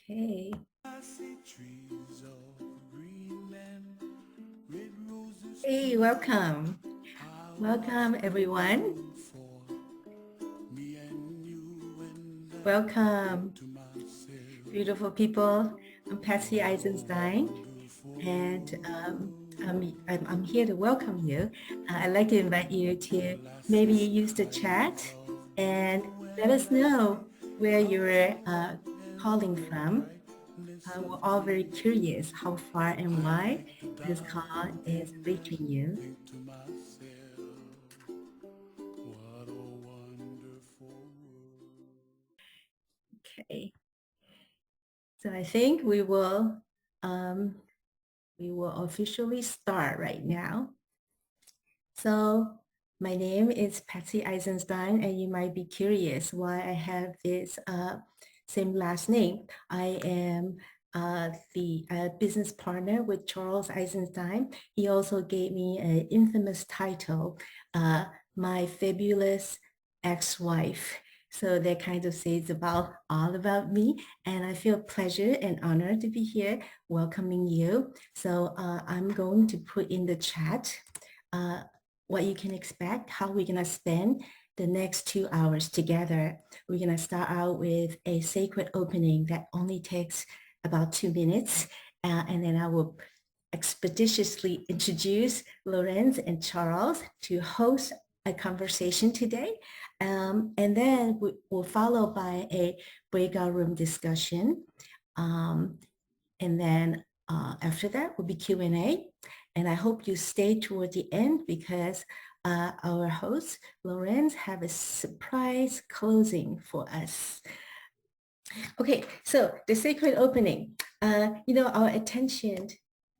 Okay. Hey, welcome. Welcome, everyone. Welcome, beautiful people. I'm Patsy Eisenstein, and I'm here to welcome you. I'd like to invite you to maybe use the chat and let us know where you're calling from. We're all very curious how far and why this call is reaching you. Okay, so I think we will officially start right now. So my name is Patsy Eisenstein, and you might be curious why I have this same last name. I am the business partner with Charles Eisenstein. He also gave me an infamous title, My Fabulous Ex-Wife. So that kind of says all about me, and I feel pleasure and honor to be here welcoming you. So I'm going to put in the chat what you can expect, how we're going to spend the next 2 hours together. We're going to start out with a sacred opening that only takes about 2 minutes. And then I will expeditiously introduce Lorenz and Charles to host a conversation today. And then we'll follow by a breakout room discussion. And then after that will be Q&A. And I hope you stay toward the end because our host, Lorenz, have a surprise closing for us. Okay, so the sacred opening, our attention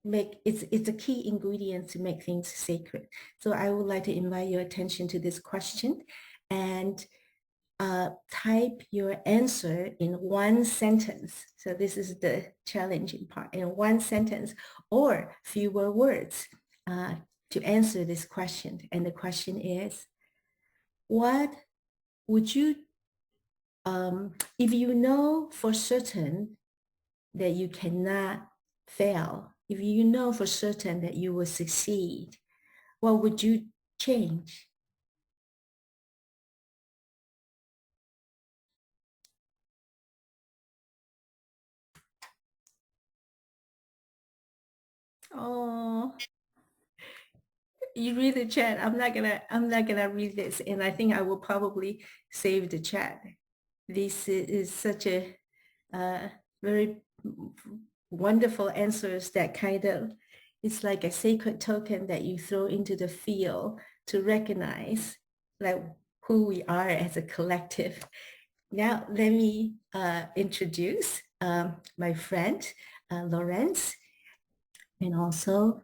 it's a key ingredient to make things sacred. So I would like to invite your attention to this question and type your answer in one sentence. So this is the challenging part, in one sentence or fewer words to answer this question. And the question is, what would you, if you know for certain that you cannot fail, if you know for certain that you will succeed, what would you change? Oh, you read the chat. I'm not gonna read this, and I think I will probably save the chat. This is such a very wonderful answers that kind of, it's like a sacred token that you throw into the field to recognize like who we are as a collective. Now let me introduce my friend Lorenz, and also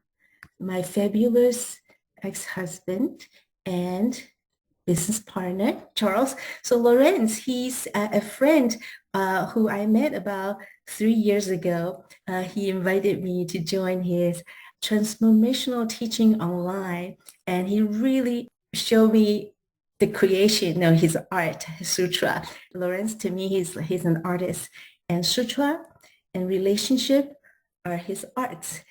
my fabulous ex-husband and business partner, Charles. So Lorenz, he's a friend who I met about 3 years ago. He invited me to join his transformational teaching online, and he really showed me the creation of his art, sutra. Lorenz, to me, he's an artist, and sutra and relationship are his arts.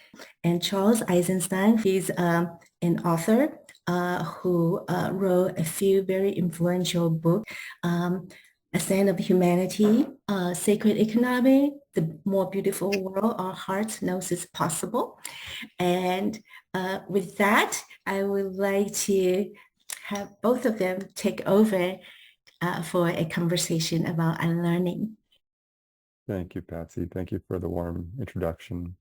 And Charles Eisenstein, he's an author who wrote a few very influential books, Ascent of Humanity, Sacred Economy, The More Beautiful World Our Hearts Knows Is Possible. And with that, I would like to have both of them take over for a conversation about unlearning. Thank you, Patsy. Thank you for the warm introduction.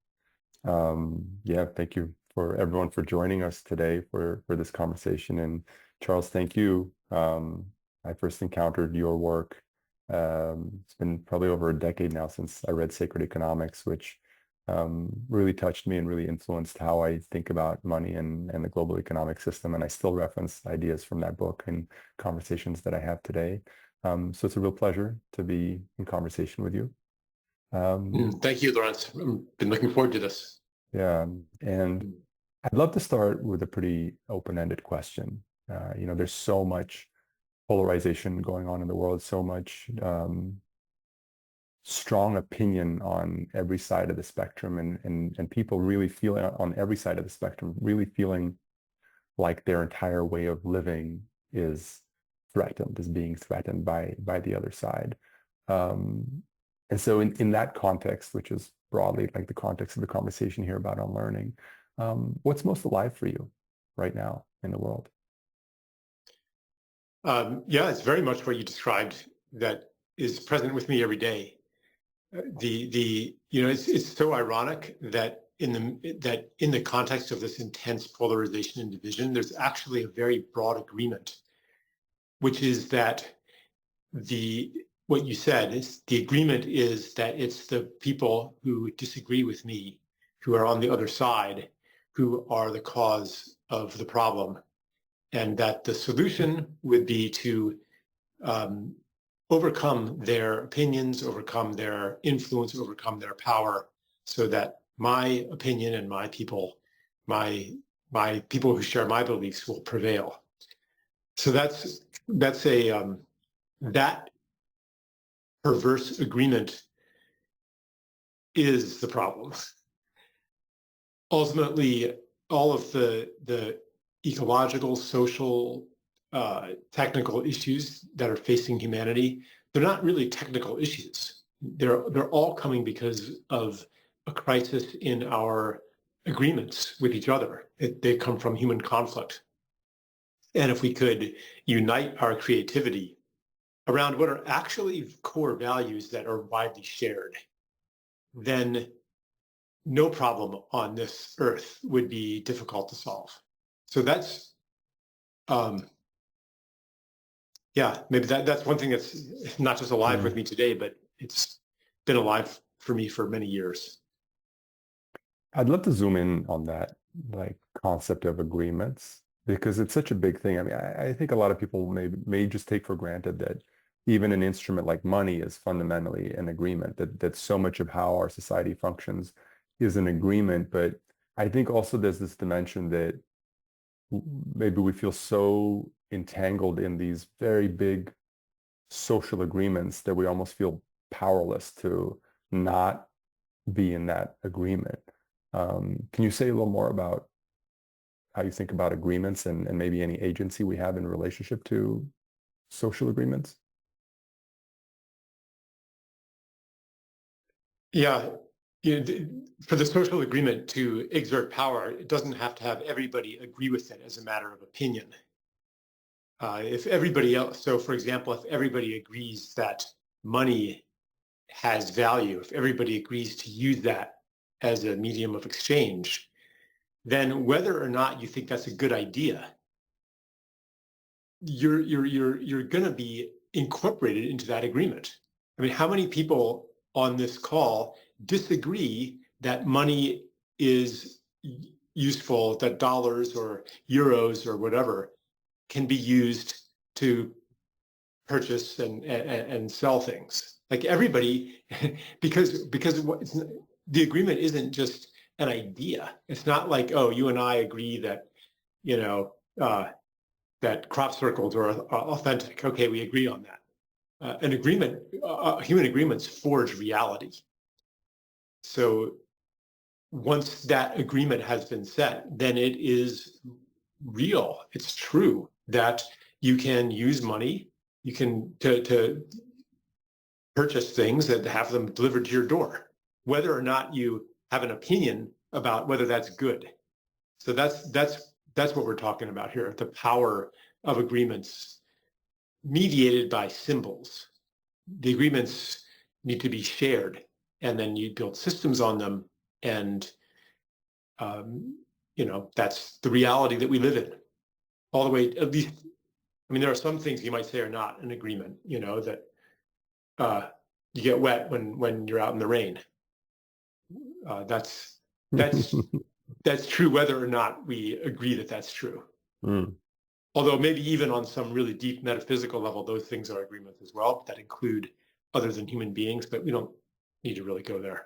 Thank you for everyone for joining us today for this conversation. And Charles, thank you. I first encountered your work. It's been probably over a decade now since I read Sacred Economics, which really touched me and really influenced how I think about money and the global economic system. And I still reference ideas from that book and conversations that I have today. So it's a real pleasure to be in conversation with you. Thank you, Lawrence. I've been looking forward to this. Yeah, and I'd love to start with a pretty open-ended question. There's so much polarization going on in the world, so strong opinion on every side of the spectrum, and people really feeling on every side of the spectrum, really feeling like their entire way of living is being threatened by the other side. And so in that context, which is broadly like the context of the conversation here about unlearning, what's most alive for you right now in the world? Yeah, it's very much what you described that is present with me every day. It's so ironic that in the context of this intense polarization and division, there's actually a very broad agreement, which is that what you said is the agreement is that it's the people who disagree with me, who are on the other side, who are the cause of the problem, and that the solution would be to overcome their opinions, overcome their influence, overcome their power, so that my opinion and my people who share my beliefs will prevail. So that perverse agreement is the problem. Ultimately, all of the ecological, social, technical issues that are facing humanity, they're not really technical issues. They're all coming because of a crisis in our agreements with each other. They come from human conflict. And if we could unite our creativity around what are actually core values that are widely shared, then no problem on this earth would be difficult to solve. So that's, maybe that's one thing that's not just alive with me today, but it's been alive for me for many years. I'd love to zoom in on that like concept of agreements, because it's such a big thing. I mean, I think a lot of people may just take for granted that even an instrument like money is fundamentally an agreement, that so much of how our society functions is an agreement. But I think also there's this dimension that maybe we feel so entangled in these very big social agreements that we almost feel powerless to not be in that agreement. Can you say a little more about how you think about agreements and maybe any agency we have in relationship to social agreements? Yeah, for the social agreement to exert power, it doesn't have to have everybody agree with it as a matter of opinion. If everybody else, so for example, if everybody agrees that money has value, if everybody agrees to use that as a medium of exchange, then whether or not you think that's a good idea, you're going to be incorporated into that agreement. I mean, how many people on this call disagree that money is useful, that dollars or euros or whatever can be used to purchase and sell things? Like everybody, because the agreement isn't just an idea. It's not like, oh, you and I agree that, that crop circles are authentic. Okay, we agree on that. An agreement, human agreements forge reality. So once that agreement has been set, then it is real. It's true that you can use money, you can to purchase things and have them delivered to your door, whether or not you have an opinion about whether that's good. So that's what we're talking about here, the power of agreements mediated by symbols. The agreements need to be shared, and then you build systems on them, and that's the reality that we live in. All the way, at least, I mean, there are some things you might say are not an agreement, that you get wet when you're out in the rain. That's true whether or not we agree that that's true. Although maybe even on some really deep metaphysical level, those things are agreements as well that include other than human beings, but we don't need to really go there.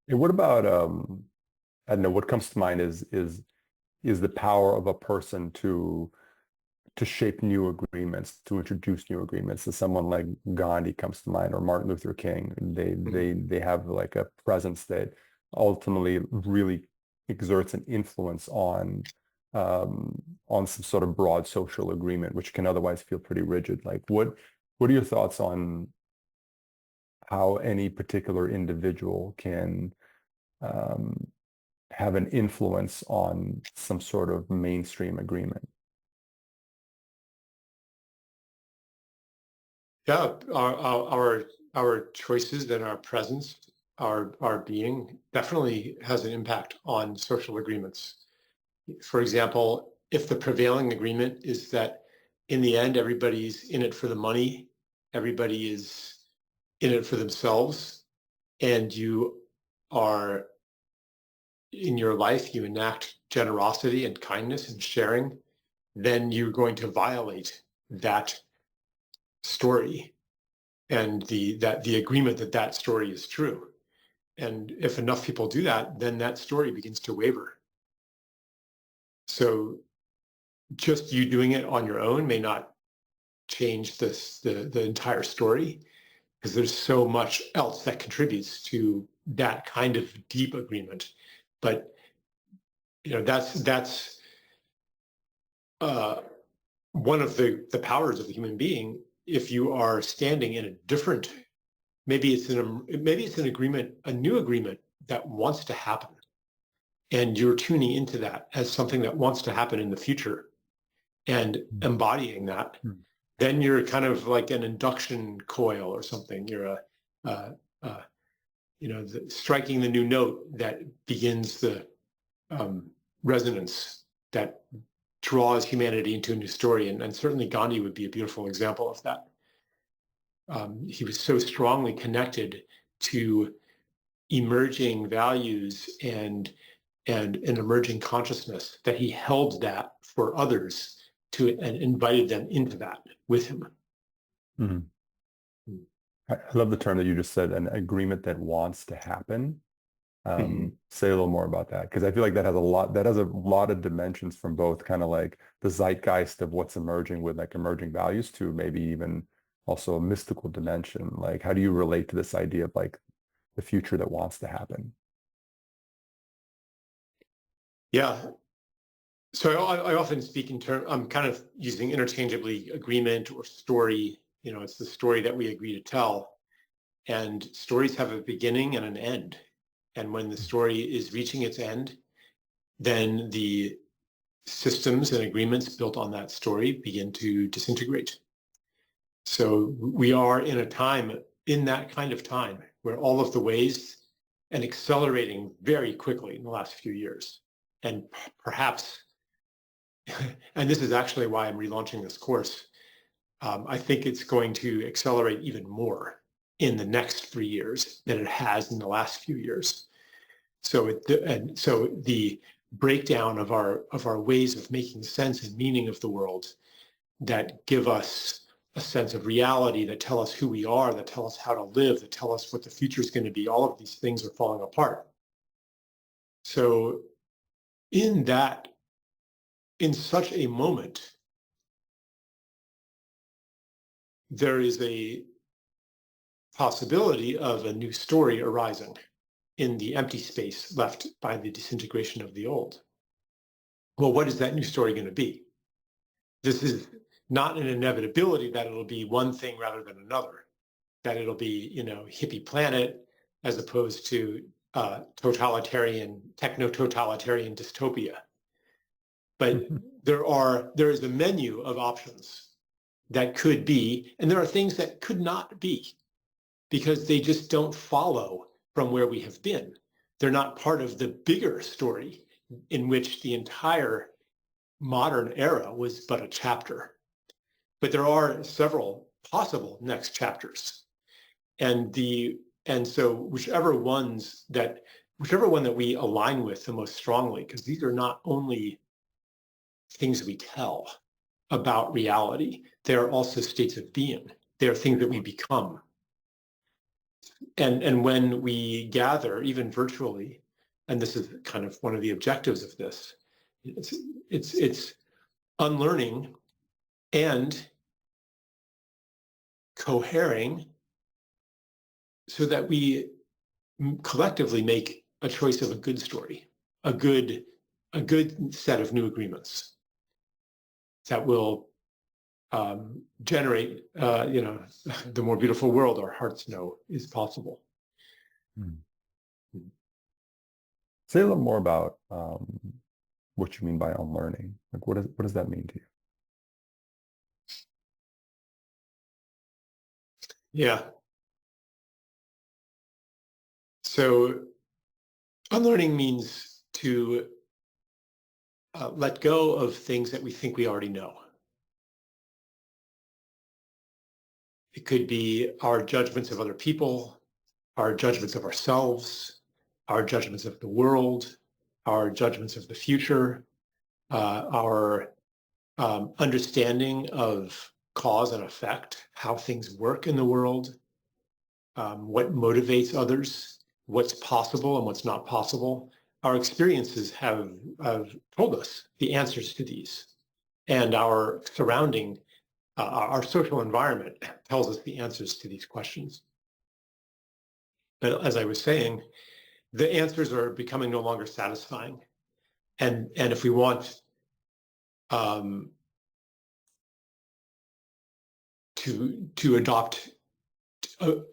And what about, I don't know, what comes to mind is the power of a person to to shape new agreements, to introduce new agreements. So someone like Gandhi comes to mind, or Martin Luther King. They have like a presence that ultimately really exerts an influence on some sort of broad social agreement, which can otherwise feel pretty rigid. Like what are your thoughts on how any particular individual can have an influence on some sort of mainstream agreement? Yeah, our choices and our presence, our being definitely has an impact on social agreements. For example, if the prevailing agreement is that in the end, everybody's in it for the money, everybody is in it for themselves, and you are in your life, you enact generosity and kindness and sharing, then you're going to violate that story and the agreement that that story is true. And if enough people do that, then that story begins to waver. So just you doing it on your own may not change the entire story, because there's so much else that contributes to that kind of deep agreement. But that's one of the powers of the human being. If you are standing in a different, maybe it's an agreement, a new agreement that wants to happen, and you're tuning into that as something that wants to happen in the future and embodying that, then you're kind of like an induction coil or something. You're striking the new note that begins the resonance that draws humanity into a new story. And certainly Gandhi would be a beautiful example of that. He was so strongly connected to emerging values and an emerging consciousness that he held that for others and invited them into that with him. Mm-hmm. I love the term that you just said, an agreement that wants to happen. Say a little more about that, because I feel like that has a lot of dimensions, from both kind of like the zeitgeist of what's emerging with like emerging values to maybe even also a mystical dimension. Like, how do you relate to this idea of like the future that wants to happen? Yeah. So I often speak in terms, I'm kind of using interchangeably agreement or story. It's the story that we agree to tell. And stories have a beginning and an end. And when the story is reaching its end, then the systems and agreements built on that story begin to disintegrate. So we are in that kind of time, where all of the ways, and accelerating very quickly in the last few years, and perhaps, and this is actually why I'm relaunching this course, I think it's going to accelerate even more in the next 3 years than it has in the last few years. So the breakdown of our ways of making sense and meaning of the world, that give us a sense of reality, that tell us who we are, that tell us how to live, that tell us what the future is going to be, all of these things are falling apart. So in such a moment, there is a possibility of a new story arising in the empty space left by the disintegration of the old. Well, what is that new story going to be? This is not an inevitability that it'll be one thing rather than another, that it'll be, hippie planet as opposed to techno-totalitarian dystopia. But there is a menu of options that could be, and there are things that could not be, because they just don't follow from where we have been. They're not part of the bigger story in which the entire modern era was but a chapter. But there are several possible next chapters. And so whichever one that we align with the most strongly, because these are not only things we tell about reality, they are also states of being. They are things that we become. And when we gather, even virtually, and this is kind of one of the objectives of this, it's unlearning and cohering so that we collectively make a choice of a good story, a good set of new agreements that will generate, the more beautiful world our hearts know is possible. Hmm. Say a little more about what you mean by unlearning. Like, what does that mean to you? Yeah. So unlearning means to let go of things that we think we already know. It could be our judgments of other people, our judgments of ourselves, our judgments of the world, our judgments of the future, our understanding of cause and effect, how things work in the world, what motivates others, what's possible and what's not possible. Our experiences have told us the answers to these, and our surrounding, our social environment tells us the answers to these questions. But as I was saying, the answers are becoming no longer satisfying. And if we want to adopt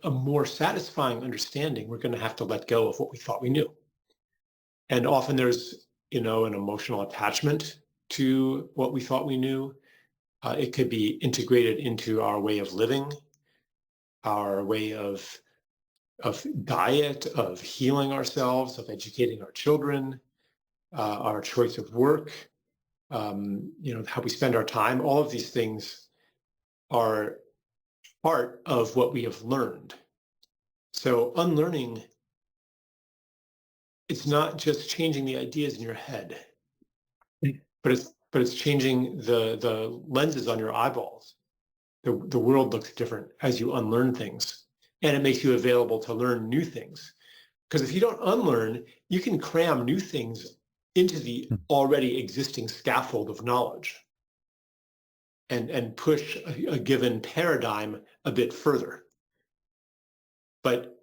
a more satisfying understanding, we're going to have to let go of what we thought we knew. And often there's, an emotional attachment to what we thought we knew. It could be integrated into our way of living, our way of diet, of healing ourselves, of educating our children, our choice of work, how we spend our time. All of these things are part of what we have learned. So unlearning, it's not just changing the ideas in your head, but it's changing the lenses on your eyeballs. The world looks different as you unlearn things, and it makes you available to learn new things. Because if you don't unlearn, you can cram new things into the already existing scaffold of knowledge and push a given paradigm a bit further. But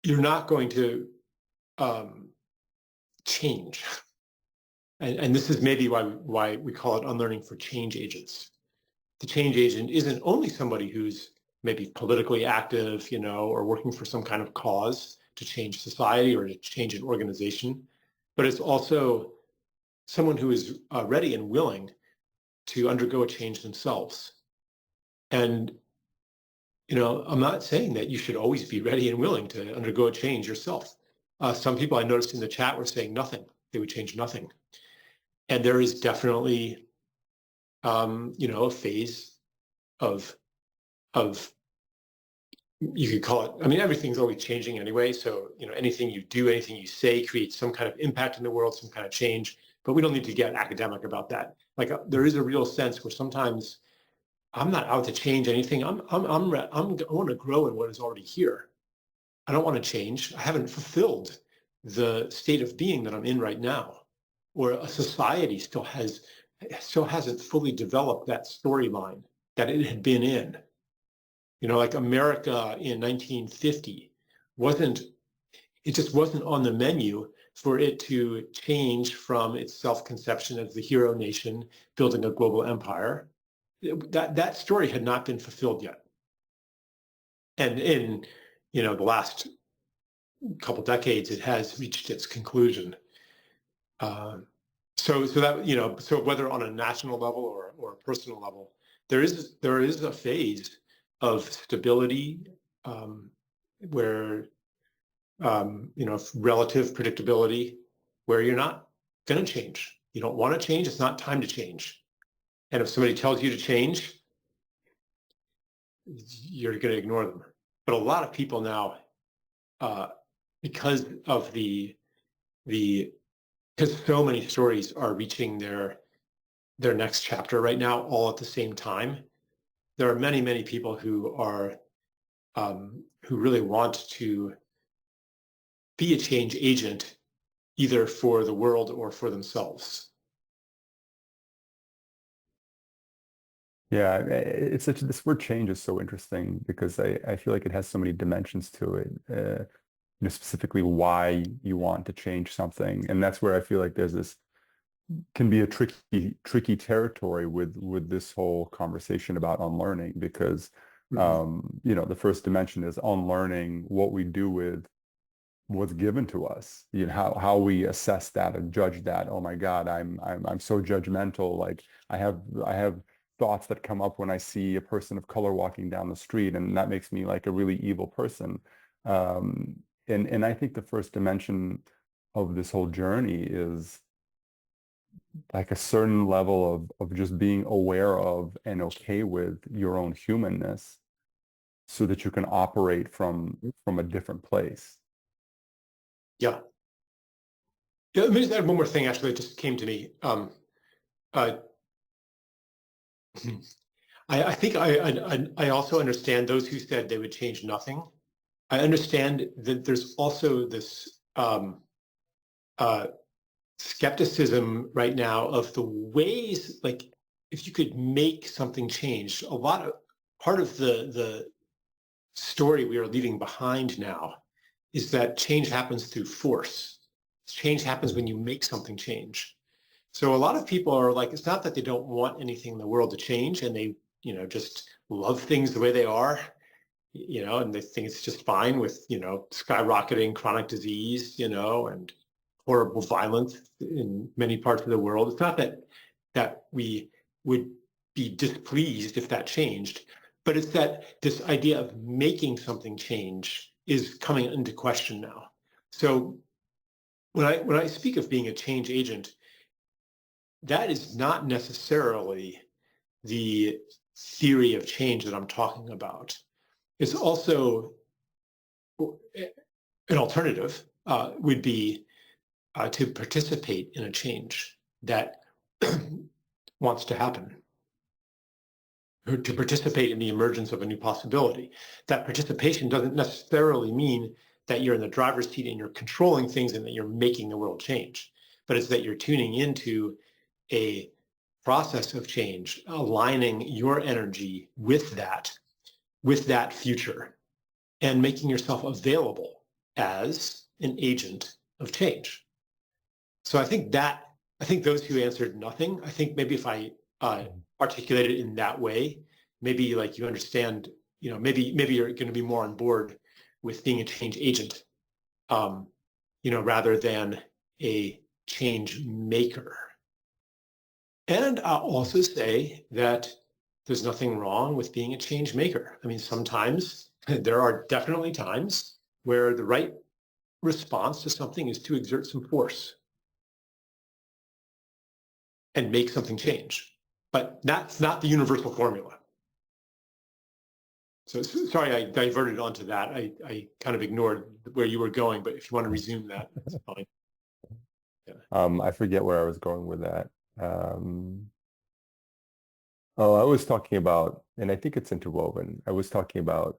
you're not going to change. And this is maybe why we call it unlearning for change agents. The change agent isn't only somebody who's maybe politically active, or working for some kind of cause to change society or to change an organization, but it's also someone who is ready and willing to undergo a change themselves. And, I'm not saying that you should always be ready and willing to undergo a change yourself. Some people I noticed in the chat were saying nothing. They would change nothing. And there is definitely, a phase of you could call it, everything's always changing anyway. So, anything you do, anything you say creates some kind of impact in the world, some kind of change, but we don't need to get academic about that. Like there is a real sense where sometimes I'm not out to change anything. I want to grow in what is already here. I don't want to change. I haven't fulfilled the state of being that I'm in right now, or a society still hasn't fully developed that storyline that it had been in. Like America in 1950 it just wasn't on the menu for it to change from its self-conception as the hero nation building a global empire. That story had not been fulfilled yet. And in, the last couple decades, it has reached its conclusion. So whether on a national level or a personal level, there is a phase of stability where relative predictability, where you're not going to change. You don't want to change. It's not time to change. And if somebody tells you to change, you're going to ignore them. But a lot of people now, because so many stories are reaching their next chapter right now, all at the same time, there are many, many people who are who really want to be a change agent, either for the world or for themselves. Yeah, this word change is so interesting because I feel like it has so many dimensions to it. Specifically why you want to change something, and that's where I feel like there's this can be a tricky territory with this whole conversation about unlearning because Mhm. the first dimension is unlearning what we do with what's given to us, how we assess that and judge that. Oh my God, I'm so judgmental. Like I have thoughts that come up when I see a person of color walking down the street, and that makes me like a really evil person. um and I think the first dimension of this whole journey is like a certain level of just being aware of and okay with your own humanness so that you can operate from a different place. Yeah. Yeah, let me just add one more thing, actually, that just came to me. Uh, I think I also understand those who said they would change nothing. I understand that there's also this uh, skepticism right now of the ways, like, if you could make something change. Part of the story we are leaving behind now is that change happens through force. Change happens when you make something change. So a lot of people are like, it's not that they don't want anything in the world to change and they, just love things the way they are, and they think it's just fine with, skyrocketing chronic disease, and horrible violence in many parts of the world. It's not that we would be displeased if that changed, but it's that this idea of making something change is coming into question now. So when I speak of being a change agent, that is not necessarily the theory of change that I'm talking about. It's also an alternative would be to participate in a change that wants to happen, or to participate in the emergence of a new possibility. That participation doesn't necessarily mean that you're in the driver's seat and you're controlling things and that you're making the world change, but it's that you're tuning into a process of change, aligning your energy with that future, and making yourself available as an agent of change. So I think those who answered nothing, I think maybe if I articulate it in that way, maybe like you understand, maybe you're going to be more on board with being a change agent, rather than a change maker. And I'll also say that there's nothing wrong with being a change maker. I mean, sometimes there are definitely times where the right response to something is to exert some force and make something change. But that's not the universal formula. So sorry, I diverted onto that. I kind of ignored where you were going, but if you want to resume that, that's fine. Yeah. I forget where I was going with that. Um, oh, I was talking about, and I think it's interwoven. I was talking about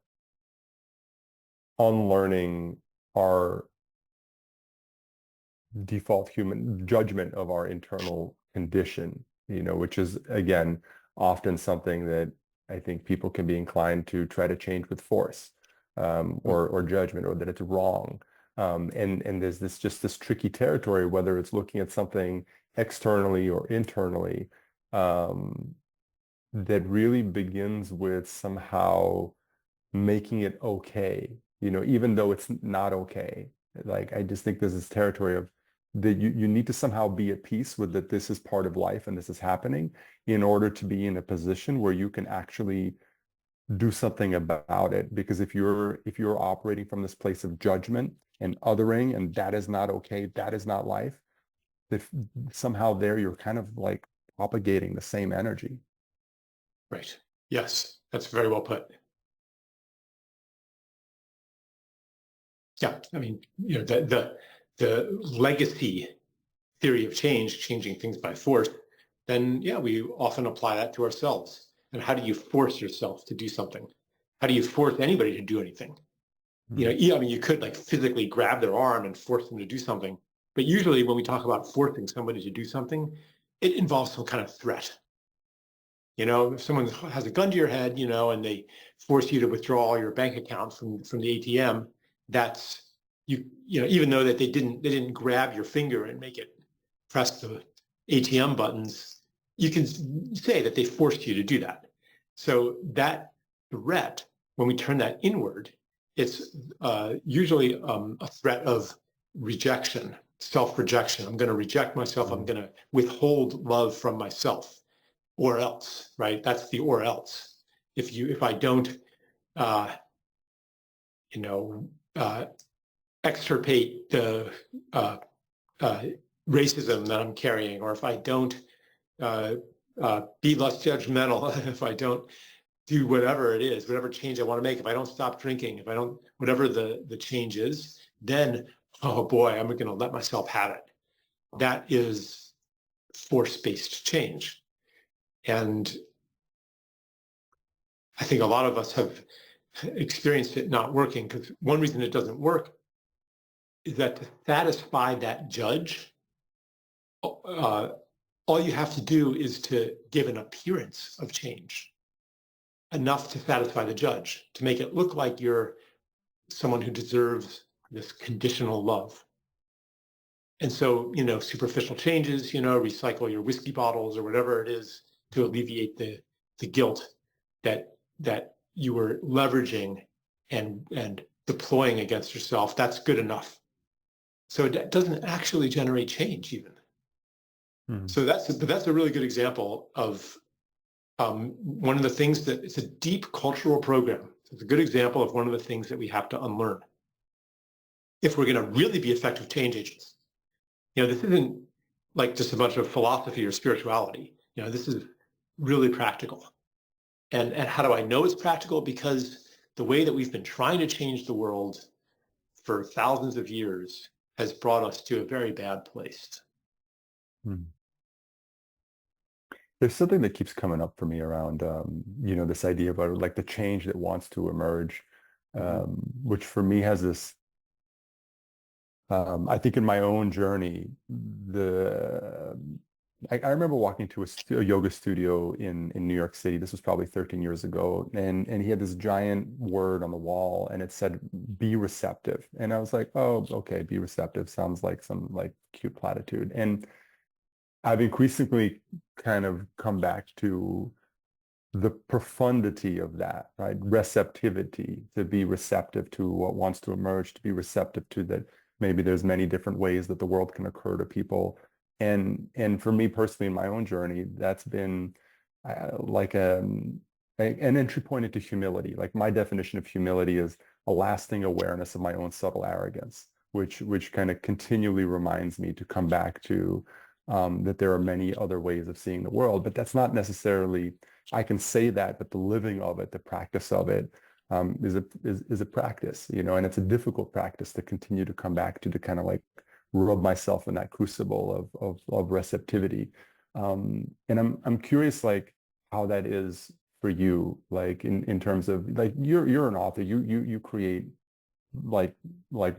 unlearning our default human judgment of our internal condition, which is again often something that I think people can be inclined to try to change with force, or judgment, or that it's wrong. And there's this tricky territory, whether it's looking at something externally or internally, that really begins with somehow making it okay, even though it's not okay. Like, I just think there's this territory of that you need to somehow be at peace with that this is part of life and this is happening in order to be in a position where you can actually do something about it. Because if you're operating from this place of judgment and othering, and that is not okay, that is not life, that somehow there you're kind of like propagating the same energy. Right. Yes, that's very well put. Yeah, I mean, the legacy theory of change, changing things by force, then yeah, we often apply that to ourselves. And how do you force yourself to do something? How do you force anybody to do anything? I mean, you could like physically grab their arm and force them to do something, but usually when we talk about forcing somebody to do something, it involves some kind of threat. You know, if someone has a gun to your head, you know, and they force you to withdraw all your bank account from the ATM, that's you know, even though that they didn't grab your finger and make it press the ATM buttons, you can say that they forced you to do that. So that threat, when we turn that inward, it's usually a threat of rejection, self-rejection. I'm going to reject myself. I'm going to withhold love from myself, or else, right? That's the or else. If I don't, you know, extirpate the racism that I'm carrying, or if I don't be less judgmental, if I don't do whatever it is, whatever change I want to make, if I don't stop drinking, if I don't, whatever the change is, then, oh boy, I'm going to let myself have it. That is force-based change. And I think a lot of us have experienced it not working, because one reason it doesn't work is that to satisfy that judge, all you have to do is to give an appearance of change, enough to satisfy the judge, to make it look like you're someone who deserves this conditional love. And so, you know, superficial changes, you know, recycle your whiskey bottles or whatever it is to alleviate the guilt that you were leveraging and deploying against yourself. That's good enough. So it doesn't actually generate change even. So that's a really good example of one of the things that it's a deep cultural program. It's a good example of one of the things that we have to unlearn if we're going to really be effective change agents. You know, this isn't like just a bunch of philosophy or spirituality. You know, this is really practical. And how do I know it's practical? Because the way that we've been trying to change the world for thousands of years has brought us to a very bad place. There's something that keeps coming up for me around, you know, this idea about like the change that wants to emerge, which for me has this, I think in my own journey, I remember walking to a yoga studio in New York City. This was probably 13 years ago. And he had this giant word on the wall and it said, be receptive. And I was like, oh, okay, be receptive. Sounds like some like cute platitude. And I've increasingly kind of come back to the profundity of that, right? Receptivity, to be receptive to what wants to emerge, to be receptive to that maybe there's many different ways that the world can occur to people. And for me personally, in my own journey, that's been like an entry point into humility. Like my definition of humility is a lasting awareness of my own subtle arrogance, which kind of continually reminds me to come back to that there are many other ways of seeing the world, but that's not necessarily, I can say that, but the living of it, the practice of it is a practice, you know, and it's a difficult practice to continue to come back to kind of like rub myself in that crucible of receptivity. And I'm curious, like how that is for you, like in terms of like you're an author, you create like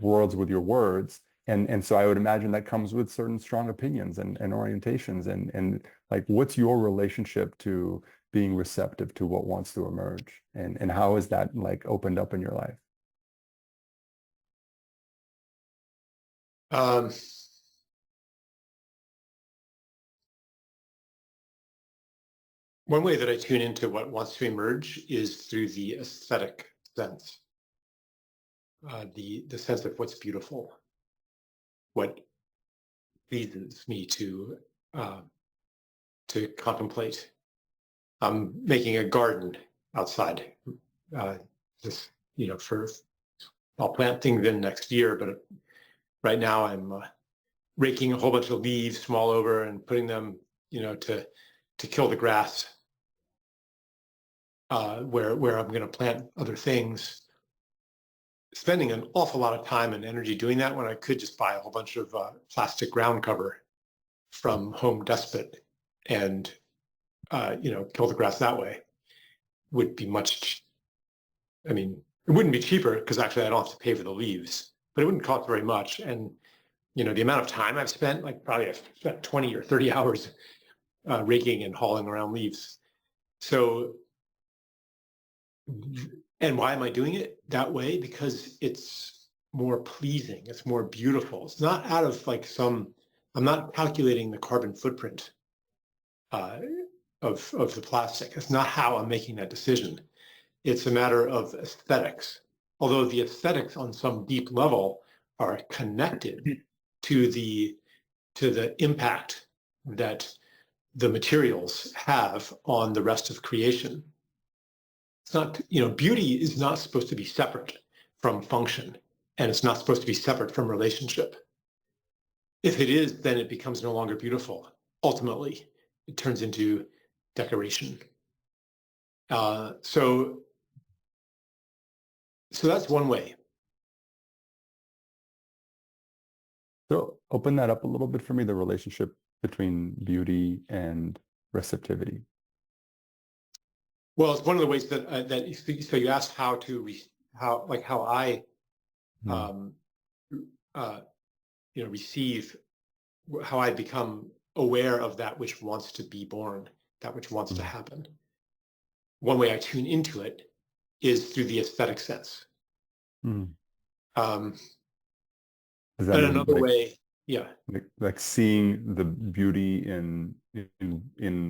worlds with your words. And so I would imagine that comes with certain strong opinions and orientations and like what's your relationship to being receptive to what wants to emerge and how is that like opened up in your life? One way that I tune into what wants to emerge is through the aesthetic sense, the sense of what's beautiful, what pleases me to contemplate. I'm making a garden outside, just, you know, I'll plant things in next year, but right now I'm raking a whole bunch of leaves from all over and putting them, you know, to kill the grass where I'm going to plant other things. Spending an awful lot of time and energy doing that when I could just buy a whole bunch of plastic ground cover from Home Depot and you know, kill the grass that way would be much. I mean, it wouldn't be cheaper because actually I don't have to pay for the leaves, but it wouldn't cost very much. And you know, the amount of time I've spent, like probably I've spent 20 or 30 hours raking and hauling around leaves. So, and why am I doing it that way? Because it's more pleasing. It's more beautiful. It's not out of like I'm not calculating the carbon footprint of the plastic. It's not how I'm making that decision. It's a matter of aesthetics. Although the aesthetics on some deep level are connected to the impact that the materials have on the rest of creation. It's not, beauty is not supposed to be separate from function, and it's not supposed to be separate from relationship. If it is, then it becomes no longer beautiful. Ultimately, it turns into decoration. So that's one way. So open that up a little bit for me, the relationship between beauty and receptivity. Well, it's one of the ways that so you asked how I receive, how I become aware of that which wants to be born, that which wants to happen. One way I tune into it is through the aesthetic sense. Does And that mean another way, yeah. like seeing the beauty in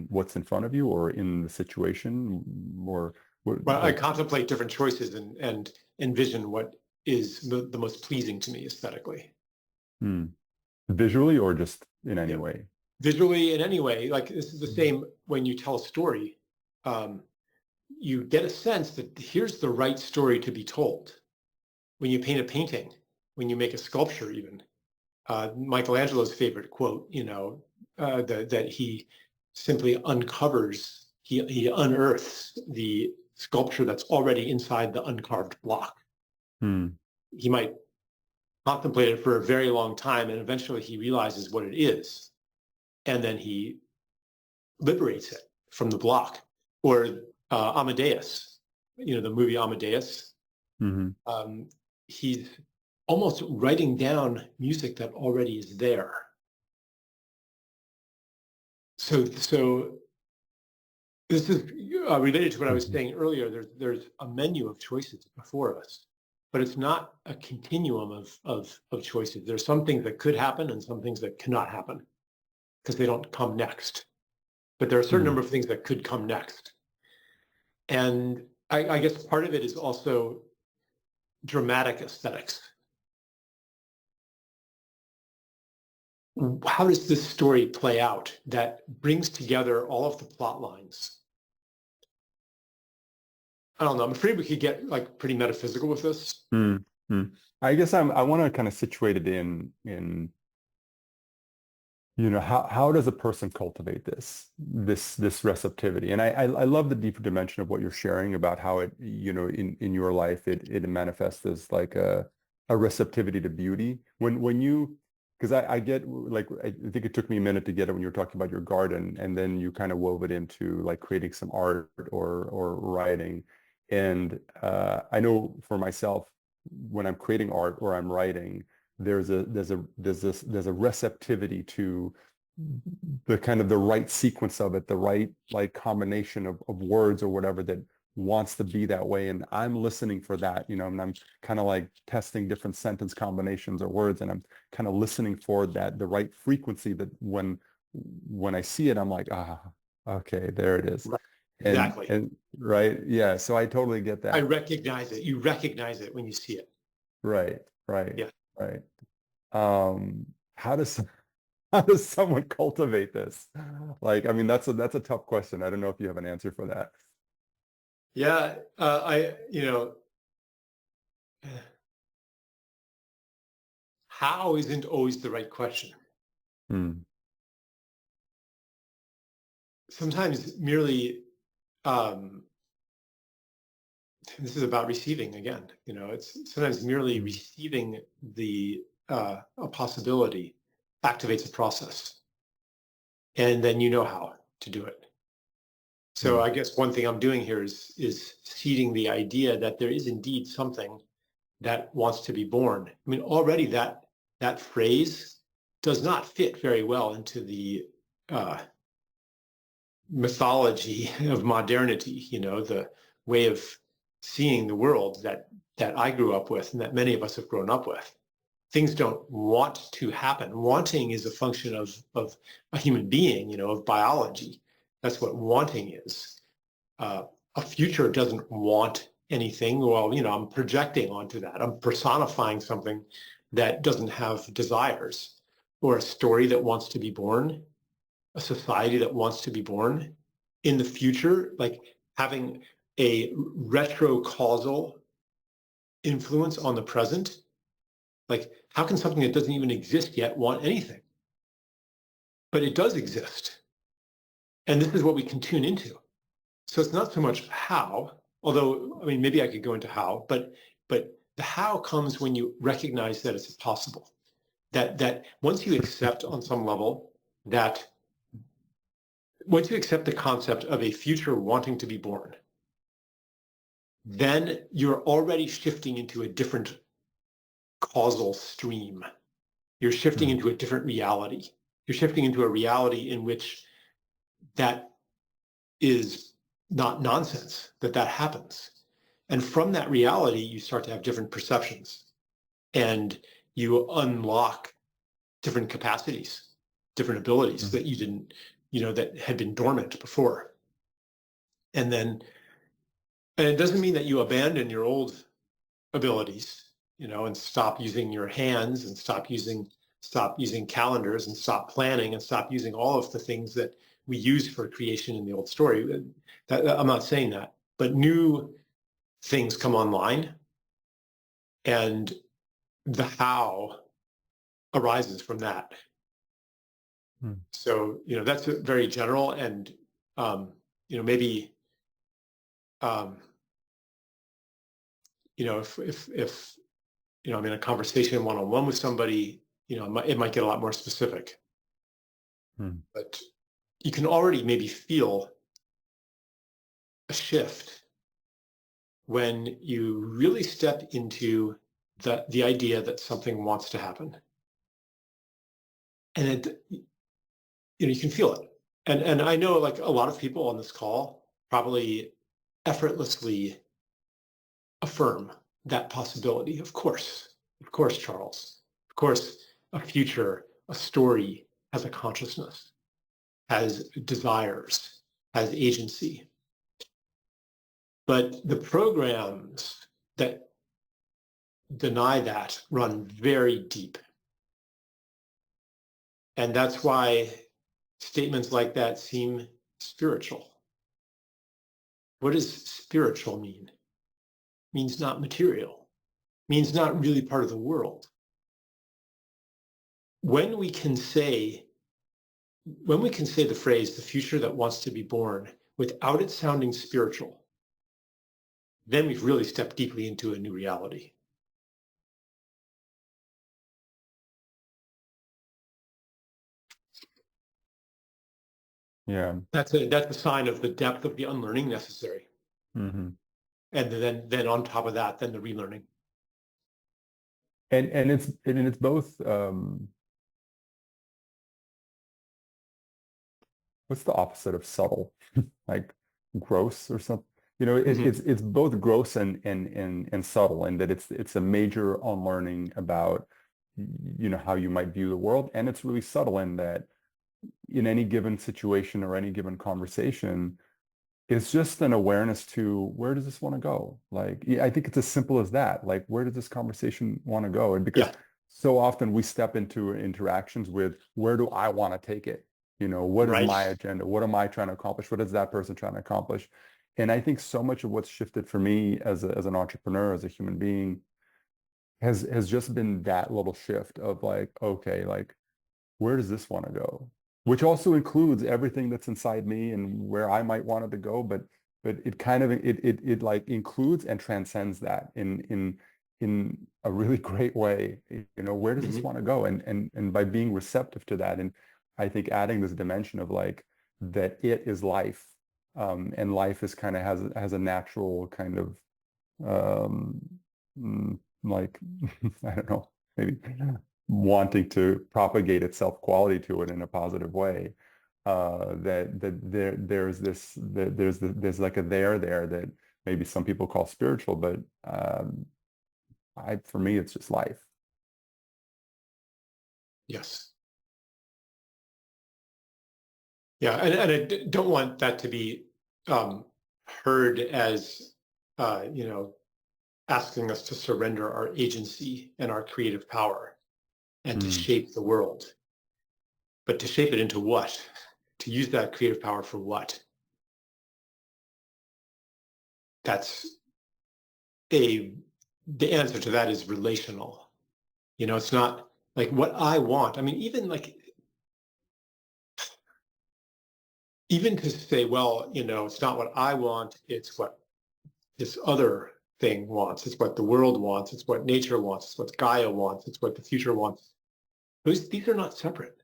what's in front of you or in the situation, or what? Well, I contemplate different choices and envision what is the most pleasing to me aesthetically. Visually or just in any way? Visually, in any way. Like this is the same when you tell a story. You get a sense that here's the right story to be told. When you paint a painting, when you make a sculpture, even Michelangelo's favorite quote, that he simply uncovers, he unearths the sculpture that's already inside the uncarved block. He might contemplate it for a very long time, and eventually he realizes what it is, and then he liberates it from the block. Or Amadeus, the movie Amadeus. He's almost writing down music that already is there. So this is related to what I was saying earlier. There's a menu of choices before us, but it's not a continuum of choices. There's some things that could happen and some things that cannot happen because they don't come next. But there are a certain number of things that could come next. And I guess part of it is also dramatic aesthetics. How does this story play out that brings together all of the plot lines? I don't know. I'm afraid we could get like pretty metaphysical with this. I guess I want to kind of situate it in how does a person cultivate this receptivity? And I love the deeper dimension of what you're sharing about how it, in your life it manifests as like a receptivity to beauty. When you, because I get, like, I think it took me a minute to get it when you were talking about your garden, and then you kind of wove it into like creating some art or writing. And I know for myself, when I'm creating art or I'm writing, there's a receptivity to the kind of the right sequence of it, the right like combination of words or whatever that wants to be that way. And I'm listening for that, and I'm kind of like testing different sentence combinations or words, and I'm kind of listening for that, the right frequency that when I see it, I'm like, okay, there it is. Right. Exactly. And right. Yeah. So I totally get that. I recognize it. You recognize it when you see it. Right. Yeah. Right. How does someone cultivate this? Like, I mean, that's a tough question. I don't know if you have an answer for that. Yeah, how isn't always the right question. Sometimes merely, this is about receiving again. It's sometimes merely receiving a possibility activates a process, and then you know how to do it. So I guess one thing I'm doing here is seeding the idea that there is indeed something that wants to be born. I mean, already that phrase does not fit very well into the mythology of modernity, the way of seeing the world that I grew up with and that many of us have grown up with. Things don't want to happen. Wanting is a function of a human being, of biology. That's what wanting is. A future doesn't want anything. Well, I'm projecting onto that. I'm personifying something that doesn't have desires, or a story that wants to be born, a society that wants to be born in the future, like having a retrocausal influence on the present. Like, how can something that doesn't even exist yet want anything? But it does exist. And this is what we can tune into. So it's not so much how, although, I mean, maybe I could go into how, but the how comes when you recognize that it's possible. That once you accept on some level that once you accept the concept of a future wanting to be born, then you're already shifting into a different causal stream. You're shifting into a different reality. You're shifting into a reality in which that is not nonsense, that happens. And from that reality, you start to have different perceptions, and you unlock different capacities, different abilities that you didn't, that had been dormant before. And it doesn't mean that you abandon your old abilities, and stop using your hands and stop using calendars and stop planning and stop using all of the things that we use for creation in the old story. I'm not saying that, but new things come online, and the how arises from that. So, that's very general, and maybe if I'm in a conversation one-on-one with somebody, it might get a lot more specific. But you can already maybe feel a shift when you really step into the idea that something wants to happen. And you can feel it. And I know, like, a lot of people on this call probably effortlessly affirm that possibility. Of course, Charles. Of course, a future, a story has a consciousness, has desires, has agency. But the programs that deny that run very deep. And that's why statements like that seem spiritual. What does spiritual mean? It means not material. It means not really part of the world. When we can say the phrase, the future that wants to be born, without it sounding spiritual, then we've really stepped deeply into a new reality. Yeah. That's a sign of the depth of the unlearning necessary. And then on top of that, then the relearning. And it's both what's the opposite of subtle? Like gross or something? It's both gross and subtle, in that it's a major unlearning about how you might view the world, and it's really subtle in that in any given situation or any given conversation, it's just an awareness to, where does this want to go? Like, I think it's as simple as that. Like, where does this conversation want to go? And because so often we step into interactions with, where do I want to take it? What is my agenda? What am I trying to accomplish? What is that person trying to accomplish? And I think so much of what's shifted for me as an entrepreneur, as a human being, has just been that little shift of like, okay, like, where does this want to go? Which also includes everything that's inside me and where I might want it to go, but it kind of it like includes and transcends that in a really great way. Where does this want to go? And by being receptive to that, and I think adding this dimension of like that it is life, and life is kind of has a natural kind of like I don't know, maybe wanting to propagate its self-quality to it in a positive way. there's like a there that maybe some people call spiritual, but for me it's just life. Yes. Yeah, and I don't want that to be heard as asking us to surrender our agency and our creative power and to shape the world. But to shape it into what? To use that creative power for what? The answer to that is relational. It's not like what I want. I mean, even to say, well, it's not what I want, it's what this other thing wants. It's what the world wants. It's what nature wants. It's what Gaia wants. It's what the future wants. These are not separate.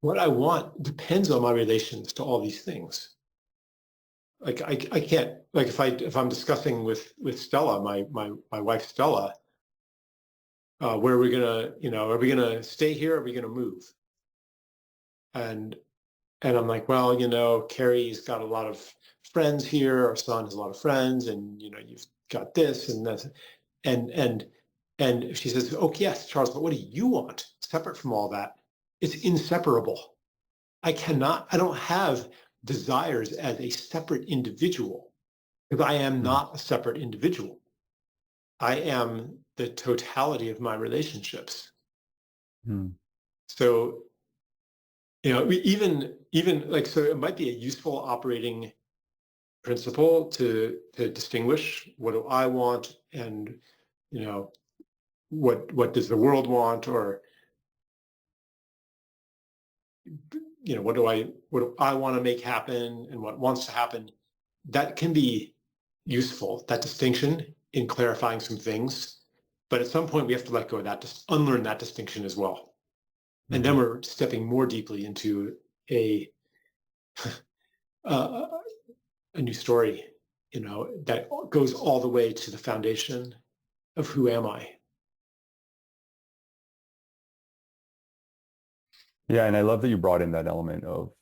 What I want depends on my relations to all these things. Like I can't, like if I'm discussing with Stella, my wife Stella, where are we gonna stay here? Or are we gonna move? And I'm like, well, Carrie's got a lot of friends here. Our son has a lot of friends, and you've got this and that, and she says, oh yes, Charles, but what do you want separate from all that? It's inseparable. I don't have desires as a separate individual because I am not a separate individual. I am the totality of my relationships. So, even like, so it might be a useful operating principle to distinguish what do I want and, what does the world want, or, what do I want to make happen and what wants to happen. That can be useful, that distinction in clarifying some things. But at some point we have to let go of that, just unlearn that distinction as well. And then we're stepping more deeply into a new story, that goes all the way to the foundation of who am I. Yeah, and I love that you brought in that element of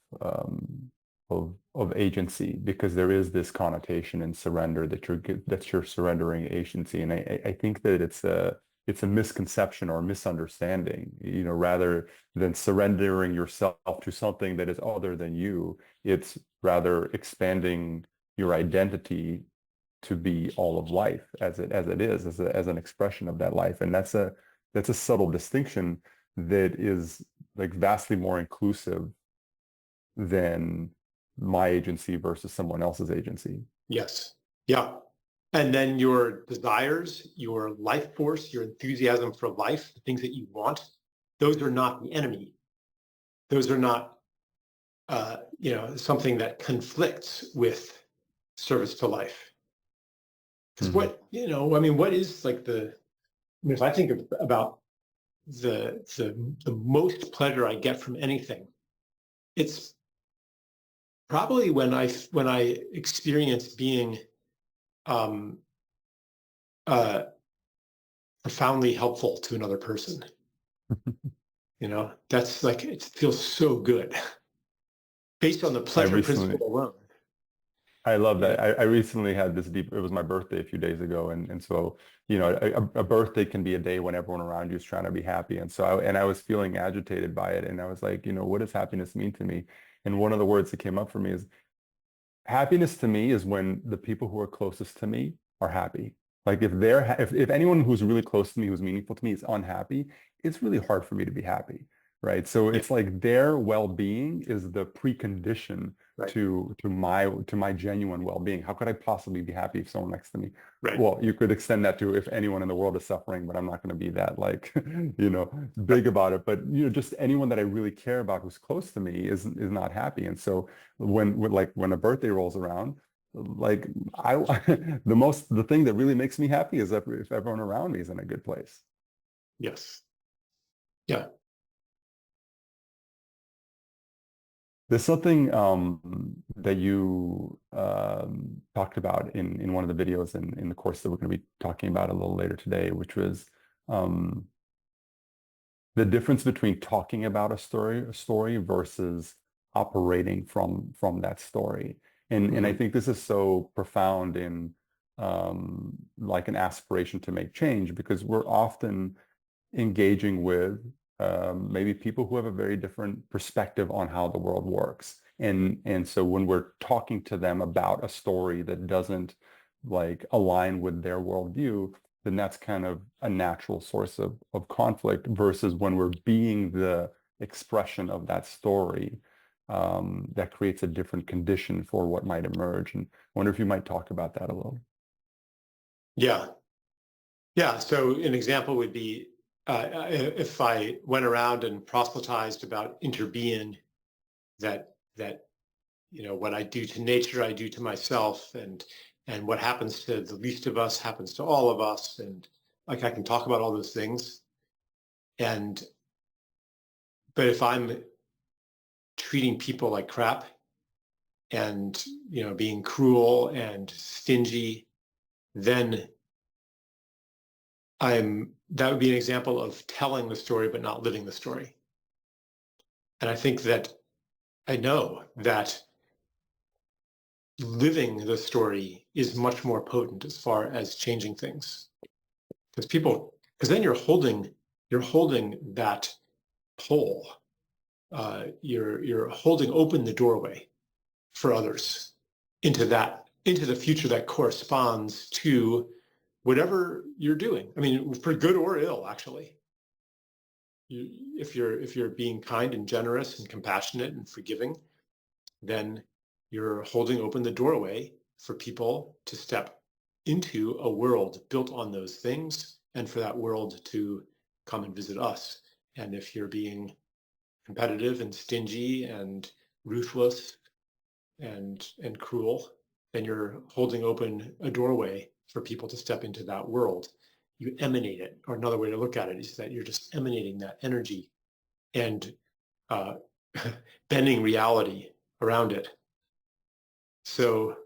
agency, because there is this connotation in surrender that you're surrendering agency, and I think that it's a misconception or a misunderstanding. Rather than surrendering yourself to something that is other than you, it's rather expanding your identity to be all of life as it is, as an expression of that life, and that's a subtle distinction that is like vastly more inclusive than my agency versus someone else's agency. Yes. Yeah. And then your desires, your life force, your enthusiasm for life, the things that you want, those are not the enemy. Those are not, something that conflicts with service to life. Because what is like if I think about the most pleasure I get from anything, it's probably when I experience being profoundly helpful to another person. That's like, it feels so good based on the pleasure principle alone. I love that. I recently had this it was my birthday a few days ago. And so, a birthday can be a day when everyone around you is trying to be happy. And so I was feeling agitated by it. And I was like, what does happiness mean to me? And one of the words that came up for me is happiness to me is when the people who are closest to me are happy. Like if anyone who's really close to me, who's meaningful to me is unhappy, it's really hard for me to be happy. Right. So it's like their well-being is the precondition to my genuine well-being. How could I possibly be happy if someone next to me? Right. Well, you could extend that to if anyone in the world is suffering, but I'm not going to be that big about it. But just anyone that I really care about who's close to me is not happy. And so when a birthday rolls around, like the thing that really makes me happy is if everyone around me is in a good place. Yes. Yeah. There's something that you talked about in one of the videos in the course that we're going to be talking about a little later today, which was the difference between talking about a story versus operating from that story. And I think this is so profound in like an aspiration to make change, because we're often engaging with maybe people who have a very different perspective on how the world works. And so when we're talking to them about a story that doesn't like align with their worldview, then that's kind of a natural source of conflict, versus when we're being the expression of that story, that creates a different condition for what might emerge. And I wonder if you might talk about that a little. Yeah. Yeah. So an example would be if I went around and proselytized about interbeing, that what I do to nature, I do to myself, and what happens to the least of us happens to all of us, and like I can talk about all those things, but if I'm treating people like crap and being cruel and stingy, then that would be an example of telling the story but not living the story. And I think that I know that living the story is much more potent as far as changing things, because then you're holding that pole. You're holding open the doorway for others into the future that corresponds to whatever you're doing. I mean, for good or ill, actually. If you're being kind and generous and compassionate and forgiving, then you're holding open the doorway for people to step into a world built on those things, and for that world to come and visit us. And if you're being competitive and stingy and ruthless and cruel, then you're holding open a doorway for people to step into that world. You emanate it, or another way to look at it is that you're just emanating that energy and bending reality around it. So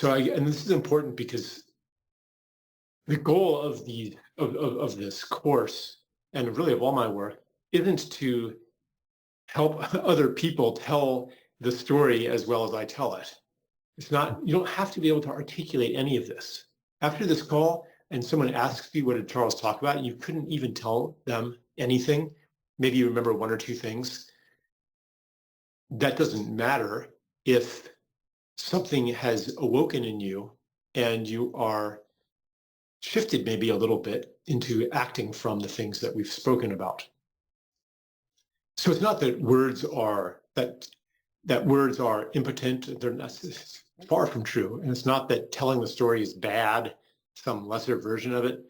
and this is important because the goal of this course, and really of all my work, isn't to help other people tell the story as well as I tell it. It's not, you don't have to be able to articulate any of this. After this call and someone asks you, what did Charles talk about? And you couldn't even tell them anything. Maybe you remember one or two things. That doesn't matter if something has awoken in you and you are shifted maybe a little bit into acting from the things that we've spoken about. So it's not that words are impotent. They're not, far from true. And it's not that telling the story is bad, some lesser version of it,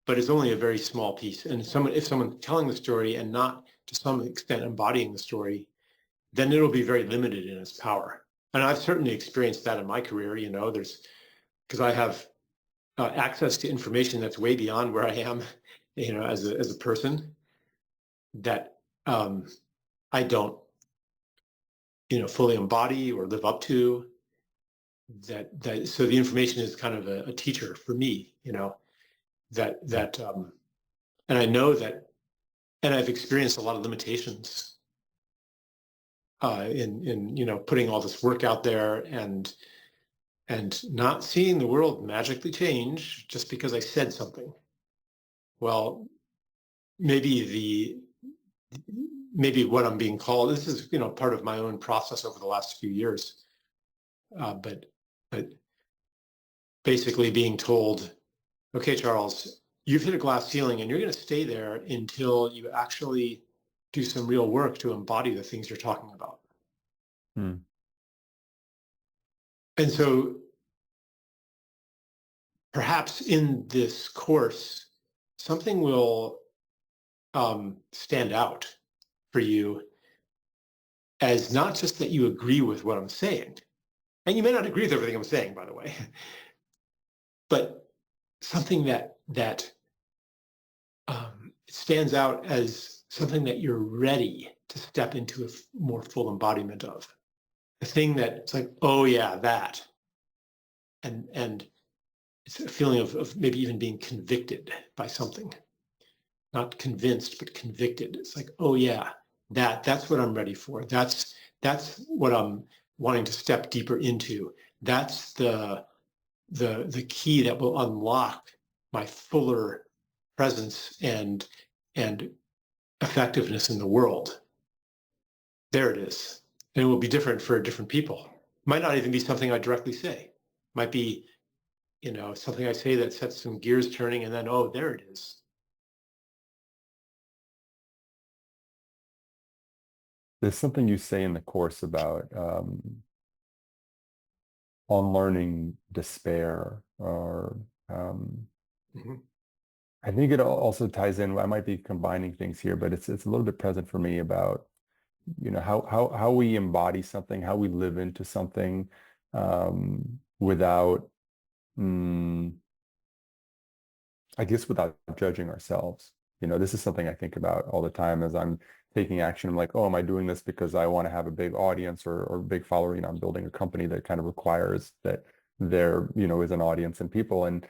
but it's only a very small piece. And if someone's telling the story and not to some extent embodying the story, then it'll be very limited in its power. And I've certainly experienced that in my career. Because I have access to information that's way beyond where I am, as a person, that I don't, fully embody or live up to. So the information is kind of a teacher for me, and I know that, and I've experienced a lot of limitations in putting all this work out there and not seeing the world magically change just because I said something. Well, maybe what I'm being called, this is part of my own process over the last few years, but basically being told, okay, Charles, you've hit a glass ceiling and you're going to stay there until you actually do some real work to embody the things you're talking about. And so perhaps in this course, something will stand out for you as not just that you agree with what I'm saying, and you may not agree with everything I'm saying, by the way, but something that stands out as something that you're ready to step into a more full embodiment of. A thing that it's like, oh yeah, that. And it's a feeling of maybe even being convicted by something. Not convinced, but convicted. It's like, oh yeah, that's what I'm ready for. That's what I'm wanting to step deeper into. That's the key that will unlock my fuller presence and effectiveness in the world. There it is. And it will be different for different people. Might not even be something I directly say. Might be, something I say that sets some gears turning, and then, oh, there it is. There's something you say in the course about unlearning despair, or I think it also ties in. I might be combining things here, but it's a little bit present for me about how we embody something, how we live into something without, I guess, without judging ourselves. This is something I think about all the time as I'm taking action. I'm like, oh, am I doing this because I want to have a big audience or big following? I'm building a company that kind of requires that there, is an audience and people. And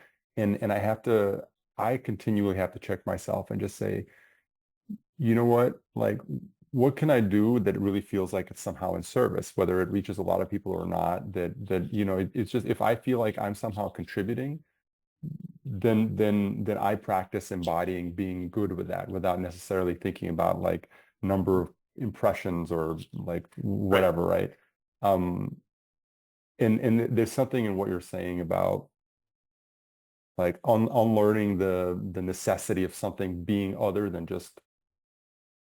I continually have to check myself and just say, you know what, like, what can I do that really feels like it's somehow in service, whether it reaches a lot of people or not, it's just, if I feel like I'm somehow contributing, then I practice embodying being good with that without necessarily thinking about like number of impressions or like whatever, right? And there's something in what you're saying about like unlearning the necessity of something being other than just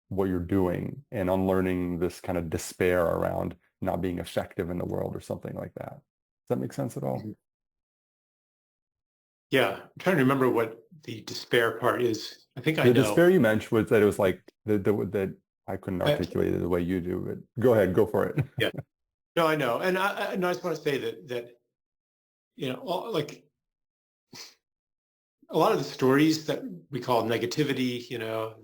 what you're doing, and unlearning this kind of despair around not being effective in the world or something like that. Does that make sense at all? Yeah, I'm trying to remember what the despair part is. I think I know. The despair you mentioned was that it was like that I couldn't articulate it the way you do, but go ahead, go for it. Yeah, no, I know, and I just want to say that like a lot of the stories that we call negativity,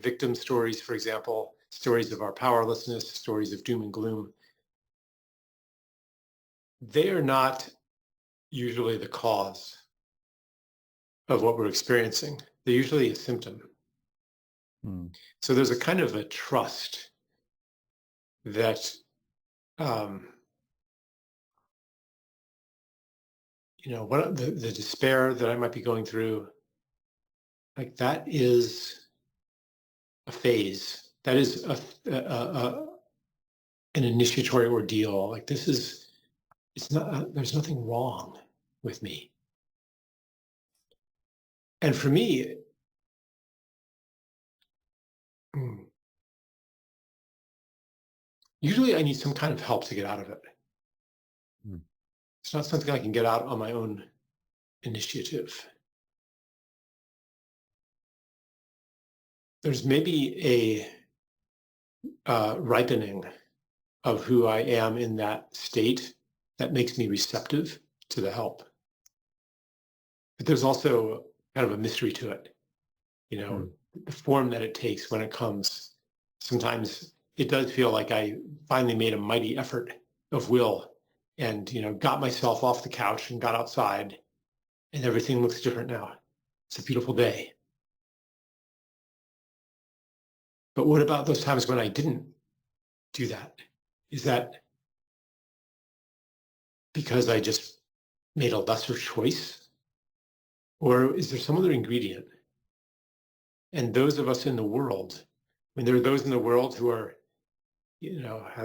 victim stories, for example, stories of our powerlessness, stories of doom and gloom, they are not usually the cause of what we're experiencing. They're usually a symptom. So there's a kind of a trust that, what the despair that I might be going through, like that is a phase. That is an initiatory ordeal. Like it's not, there's nothing wrong with me. And for me, usually I need some kind of help to get out of it. It's not something I can get out on my own initiative. There's maybe a ripening of who I am in that state that makes me receptive to the help. But there's also kind of a mystery to it, the form that it takes when it comes. Sometimes it does feel like I finally made a mighty effort of will and, got myself off the couch and got outside, and everything looks different now. It's a beautiful day. But what about those times when I didn't do that? Is that because I just made a lesser choice? Or is there some other ingredient? And those of us in the world, there are those in the world who are,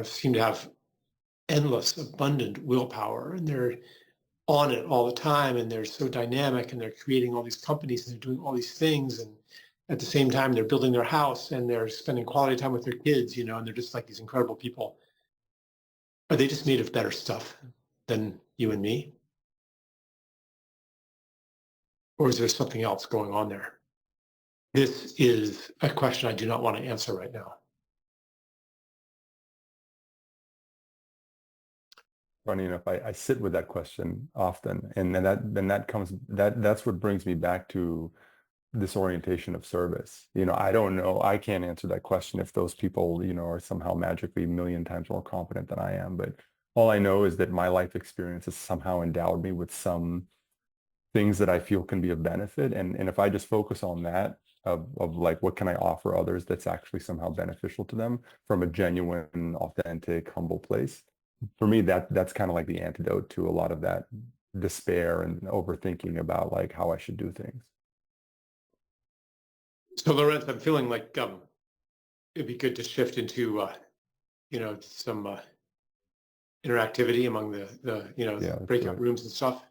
seem to have endless, abundant willpower, and they're on it all the time, and they're so dynamic, and they're creating all these companies, and they're doing all these things, and at the same time, they're building their house, and they're spending quality time with their kids, and they're just like these incredible people. Are they just made of better stuff than you and me? Or is there something else going on there? This is a question I do not want to answer right now. Funny enough, I sit with that question often, and that's what brings me back to this orientation of service. I don't know, I can't answer that question if those people, are somehow magically a million times more competent than I am. But all I know is that my life experience has somehow endowed me with some things that I feel can be of benefit. And if I just focus on that of like, what can I offer others that's actually somehow beneficial to them from a genuine, authentic, humble place, for me, that's kind of like the antidote to a lot of that despair and overthinking about like how I should do things. So Lorenz, I'm feeling like it'd be good to shift into some interactivity among the Yeah, let's do breakout it. rooms and stuff.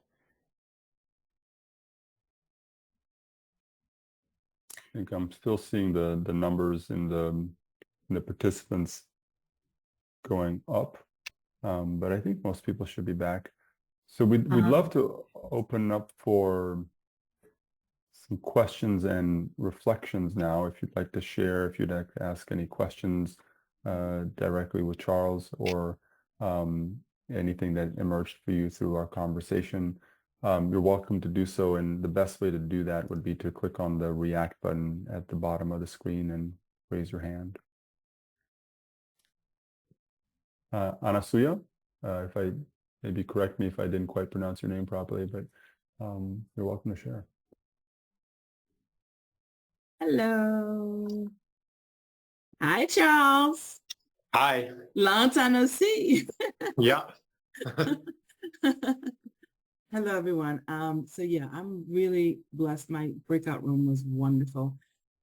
I think I'm still seeing the numbers in the participants going up, but I think most people should be back. So we'd love to open up for some questions and reflections now. If you'd like to share, if you'd like to ask any questions directly with Charles, or anything that emerged for you through our conversation, you're welcome to do so. And the best way to do that would be to click on the react button at the bottom of the screen and raise your hand. Anasuya, if I maybe correct me if I didn't quite pronounce your name properly, but you're welcome to share. Hello. Hi, Charles. Hi. Long time no see. Yeah. Hello, everyone. So yeah, I'm really blessed. My breakout room was wonderful.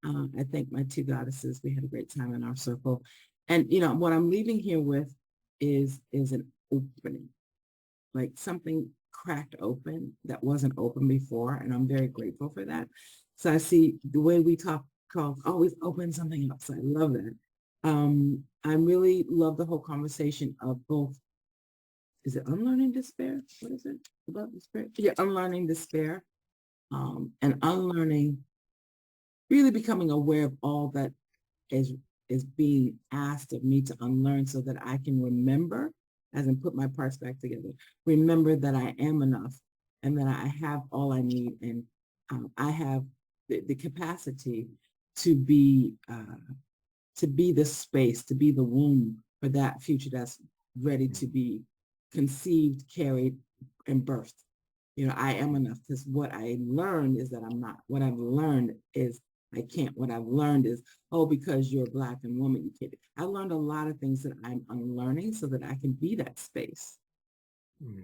I thank my two goddesses. We had a great time in our circle. And what I'm leaving here with is an opening, like something cracked open that wasn't open before. And I'm very grateful for that. So I see the way we talk always open something else. I love that. I really love the whole conversation of both. Is it unlearning despair? What is it about despair? Yeah, unlearning despair, and unlearning, really becoming aware of all that is being asked of me to unlearn, so that I can remember, as in put my parts back together, remember that I am enough and that I have all I need, and I have the capacity to be the space, to be the womb for that future that's ready to be conceived, carried, and birthed. I am enough, because what I learned is that I'm not. What I've learned is I can't. What I've learned is, because you're a Black and woman, you can't. I learned a lot of things that I'm unlearning so that I can be that space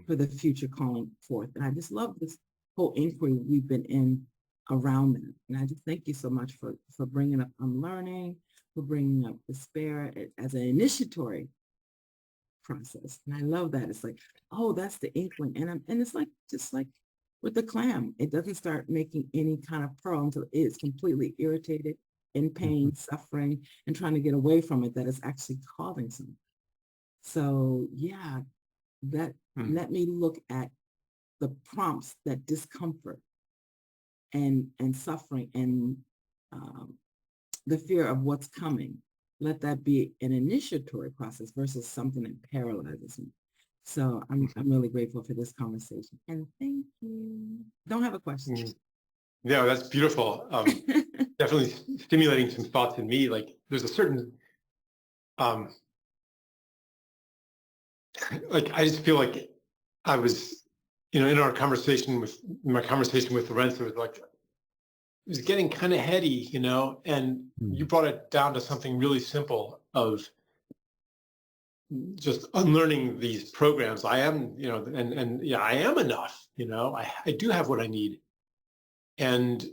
for the future calling forth. And I just love this whole inquiry we've been in around that. And I just thank you so much for bringing up unlearning, for bringing up despair as an initiatory process. And I love that. It's like, that's the inkling. And it's like, just like with the clam, it doesn't start making any kind of pearl until it's completely irritated, in pain, suffering, and trying to get away from it, that is actually causing something. So yeah, that let me look at the prompts, that discomfort and suffering and the fear of what's coming. Let that be an initiatory process versus something that paralyzes me. So I'm really grateful for this conversation. And thank you. Don't have a question. Yeah, that's beautiful. Definitely stimulating some thoughts in me. Like there's a certain, like I just feel like I was, in my conversation with Lorenzo, it was like, it was getting kind of heady, and you brought it down to something really simple of just unlearning these programs. I am, I am enough, I do have what I need. And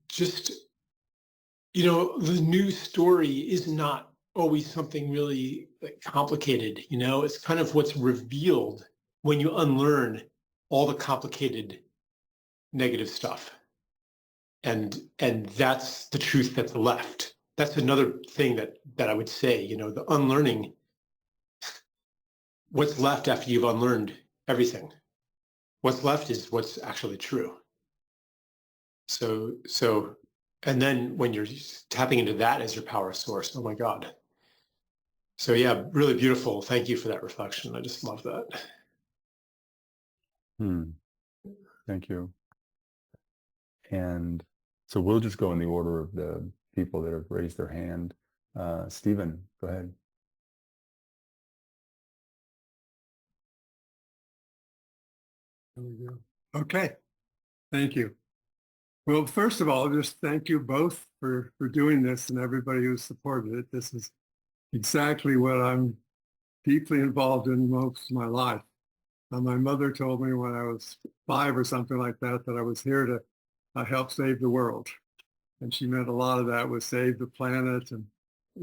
just, the new story is not always something really complicated, it's kind of what's revealed when you unlearn all the complicated negative stuff. And that's the truth that's left. That's another thing that I would say, the unlearning, what's left after you've unlearned everything. What's left is what's actually true. So, and then when you're tapping into that as your power source, oh my God. So yeah, really beautiful. Thank you for that reflection. I just love that. Thank you. And so we'll just go in the order of the people that have raised their hand. Stephen, go ahead. There we go. Okay, thank you. Well, first of all, just thank you both for doing this and everybody who supported it. This is exactly what I'm deeply involved in most of my life. My mother told me when I was 5 or something like that, that I was here to help save the world. And she meant a lot of that was save the planet and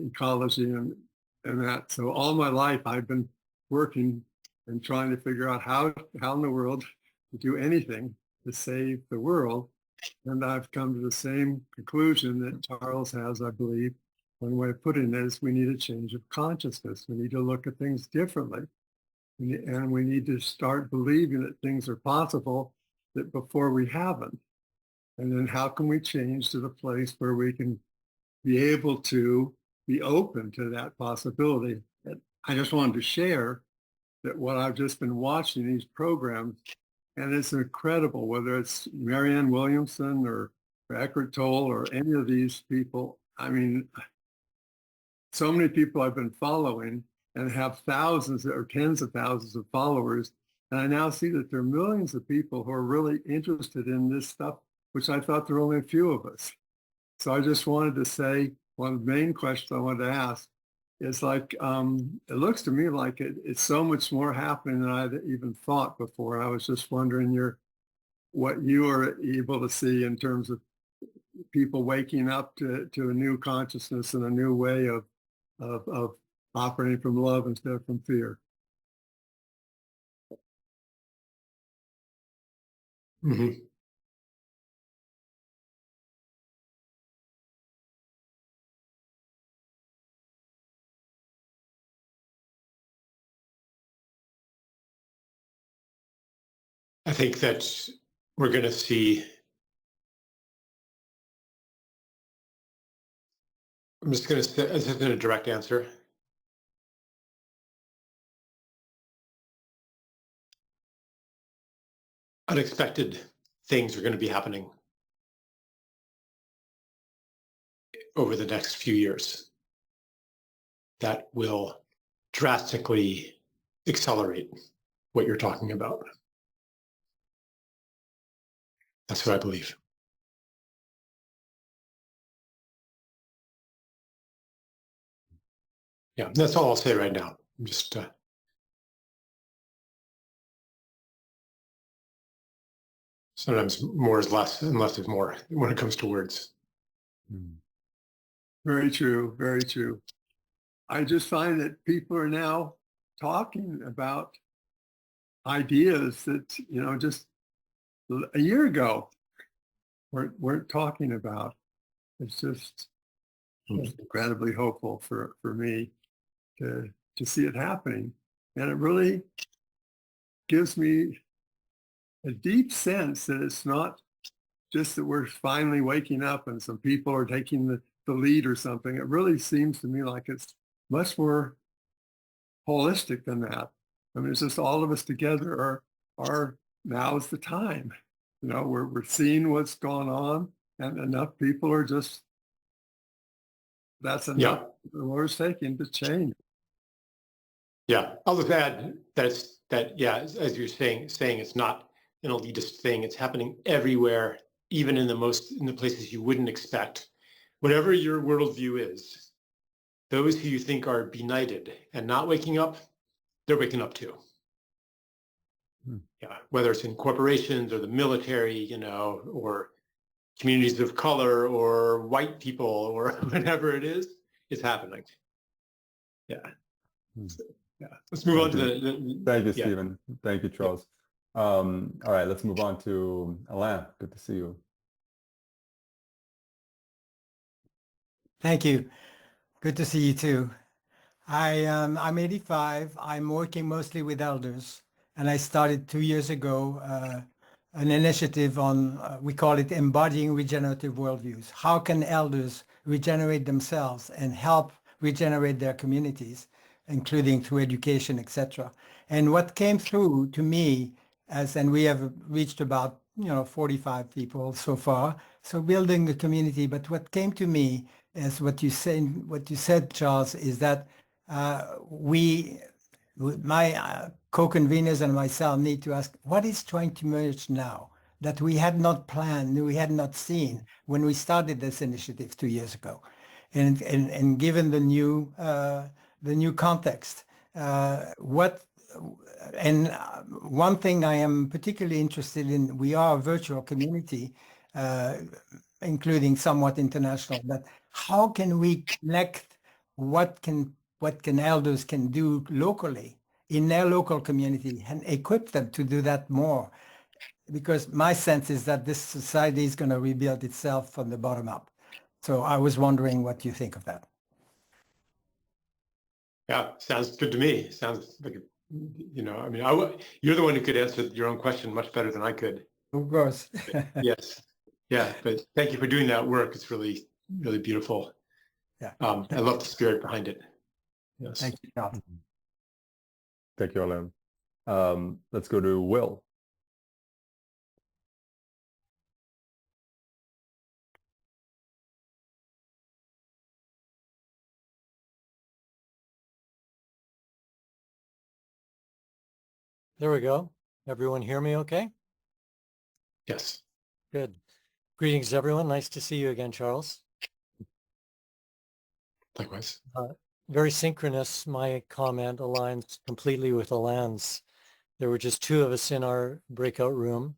ecology and that. So all my life I've been working and trying to figure out how in the world to do anything to save the world. And I've come to the same conclusion that Charles has, I believe. One way of putting it is we need a change of consciousness. We need to look at things differently. And we need to start believing that things are possible that before we haven't. And then how can we change to the place where we can be able to be open to that possibility? And I just wanted to share that what I've just been watching these programs, and it's incredible, whether it's Marianne Williamson or Eckhart Tolle or any of these people. I mean, so many people I've been following and have thousands or tens of thousands of followers. And I now see that there are millions of people who are really interested in this stuff, which I thought there were only a few of us. So I just wanted to say, one of the main questions I wanted to ask is like, it looks to me like it's so much more happening than I'd even thought before. I was just wondering what you are able to see in terms of people waking up to a new consciousness and a new way of operating from love instead of from fear. Mm-hmm. I think that we're going to see, I'm just going to say, this isn't a direct answer. Unexpected things are going to be happening over the next few years that will drastically accelerate what you're talking about. That's what I believe. Yeah, that's all I'll say right now. I'm just sometimes more is less and less is more when it comes to words. Very true, very true. I just find that people are now talking about ideas that, just a year ago weren't talking about. It's just incredibly hopeful for me to see it happening. And it really gives me a deep sense that it's not just that we're finally waking up and some people are taking the lead or something. It really seems to me like it's much more holistic than that. I mean, it's just all of us together are now is the time. We're seeing what's going on, and enough people are just, that's enough. The Lord's taking to change. Yeah, I'll just add that as you're saying it's not an elitist thing. It's happening everywhere, even in the places you wouldn't expect. Whatever your worldview is, those who you think are benighted and not waking up, they're waking up too. Yeah, whether it's in corporations or the military, or communities of color or white people or whatever it is, it's happening. Yeah. So, yeah. Let's move on to the Thank you, Stephen. Thank you, Charles. All right, let's move on to Alain. Good to see you. Thank you. Good to see you too. I'm 85. I'm working mostly with elders, and I started 2 years ago an initiative on, we call it embodying regenerative worldviews. How can elders regenerate themselves and help regenerate their communities, including through education, etc. And what came through to me, and we have reached about 45 people so far, so building a community. But what came to me is what you said, Charles, is that my co-conveners and myself need to ask, what is trying to emerge now that we had not planned, we had not seen when we started this initiative 2 years ago? And given the new context, one thing I am particularly interested in, we are a virtual community, including somewhat international, but how can we connect what can elders can do locally in their local community and equip them to do that more? Because my sense is that this society is going to rebuild itself from the bottom up. So I was wondering what you think of that. Yeah, sounds good to me. Sounds like, I mean, you're the one who could answer your own question much better than I could. Of course. Yes. Yeah, but thank you for doing that work. It's really, really beautiful. Yeah. I love the spirit behind it. Yes. Thank you, John. Thank you, Alain. Let's go to Will. There we go. Everyone hear me okay? Yes. Good. Greetings, everyone. Nice to see you again, Charles. Likewise. Very synchronous. My comment aligns completely with Alain's. There were just two of us in our breakout room,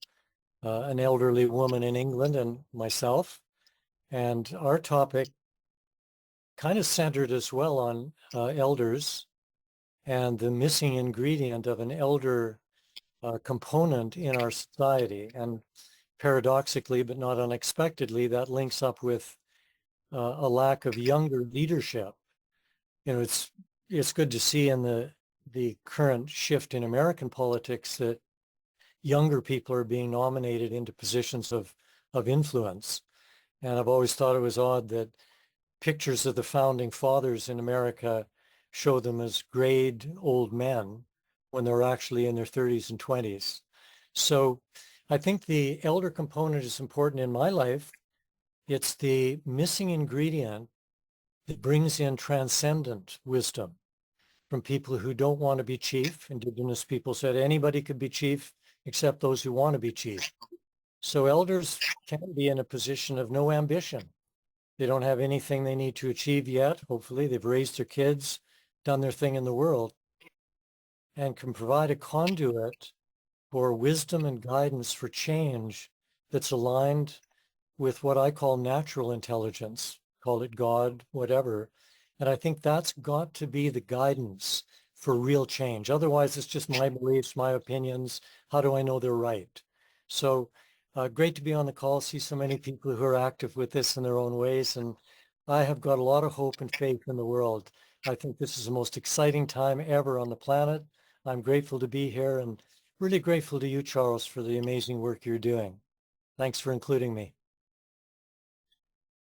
an elderly woman in England and myself. And our topic kind of centered as well on elders and the missing ingredient of an elder component in our society. And paradoxically, but not unexpectedly, that links up with a lack of younger leadership. It's good to see in the current shift in American politics that younger people are being nominated into positions of influence. And I've always thought it was odd that pictures of the founding fathers in America show them as grayed old men when they're actually in their 30s and 20s. So I think the elder component is important in my life. It's the missing ingredient that brings in transcendent wisdom from people who don't want to be chief. Indigenous people said anybody could be chief except those who want to be chief. So elders can be in a position of no ambition. They don't have anything they need to achieve yet. Hopefully they've raised their kids, done their thing in the world, and can provide a conduit for wisdom and guidance for change that's aligned with what I call natural intelligence, call it God, whatever. And I think that's got to be the guidance for real change. Otherwise, it's just my beliefs, my opinions. How do I know they're right? So great to be on the call, see so many people who are active with this in their own ways. And I have got a lot of hope and faith in the world. I think this is the most exciting time ever on the planet. I'm grateful to be here and really grateful to you, Charles, for the amazing work you're doing. Thanks for including me.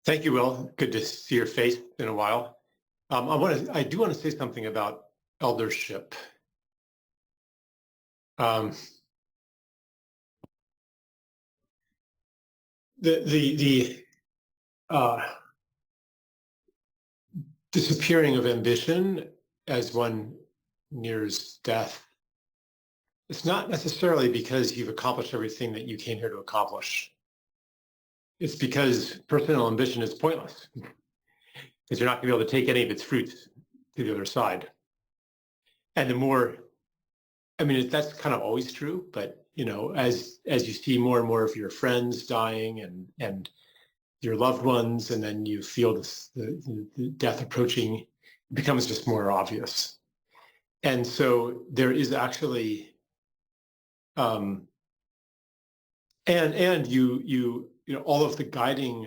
Thank you, Will. Good to see your face in a while. I do want to say something about eldership. The disappearing of ambition as one nears death, it's not necessarily because you've accomplished everything that you came here to accomplish. It's because personal ambition is pointless, because you're not going to be able to take any of its fruits to the other side. And the more, I mean, that's kind of always true, but as you see more and more of your friends dying and your loved ones, and then you feel the death approaching, it becomes just more obvious. And so there is actually, and you all of the guiding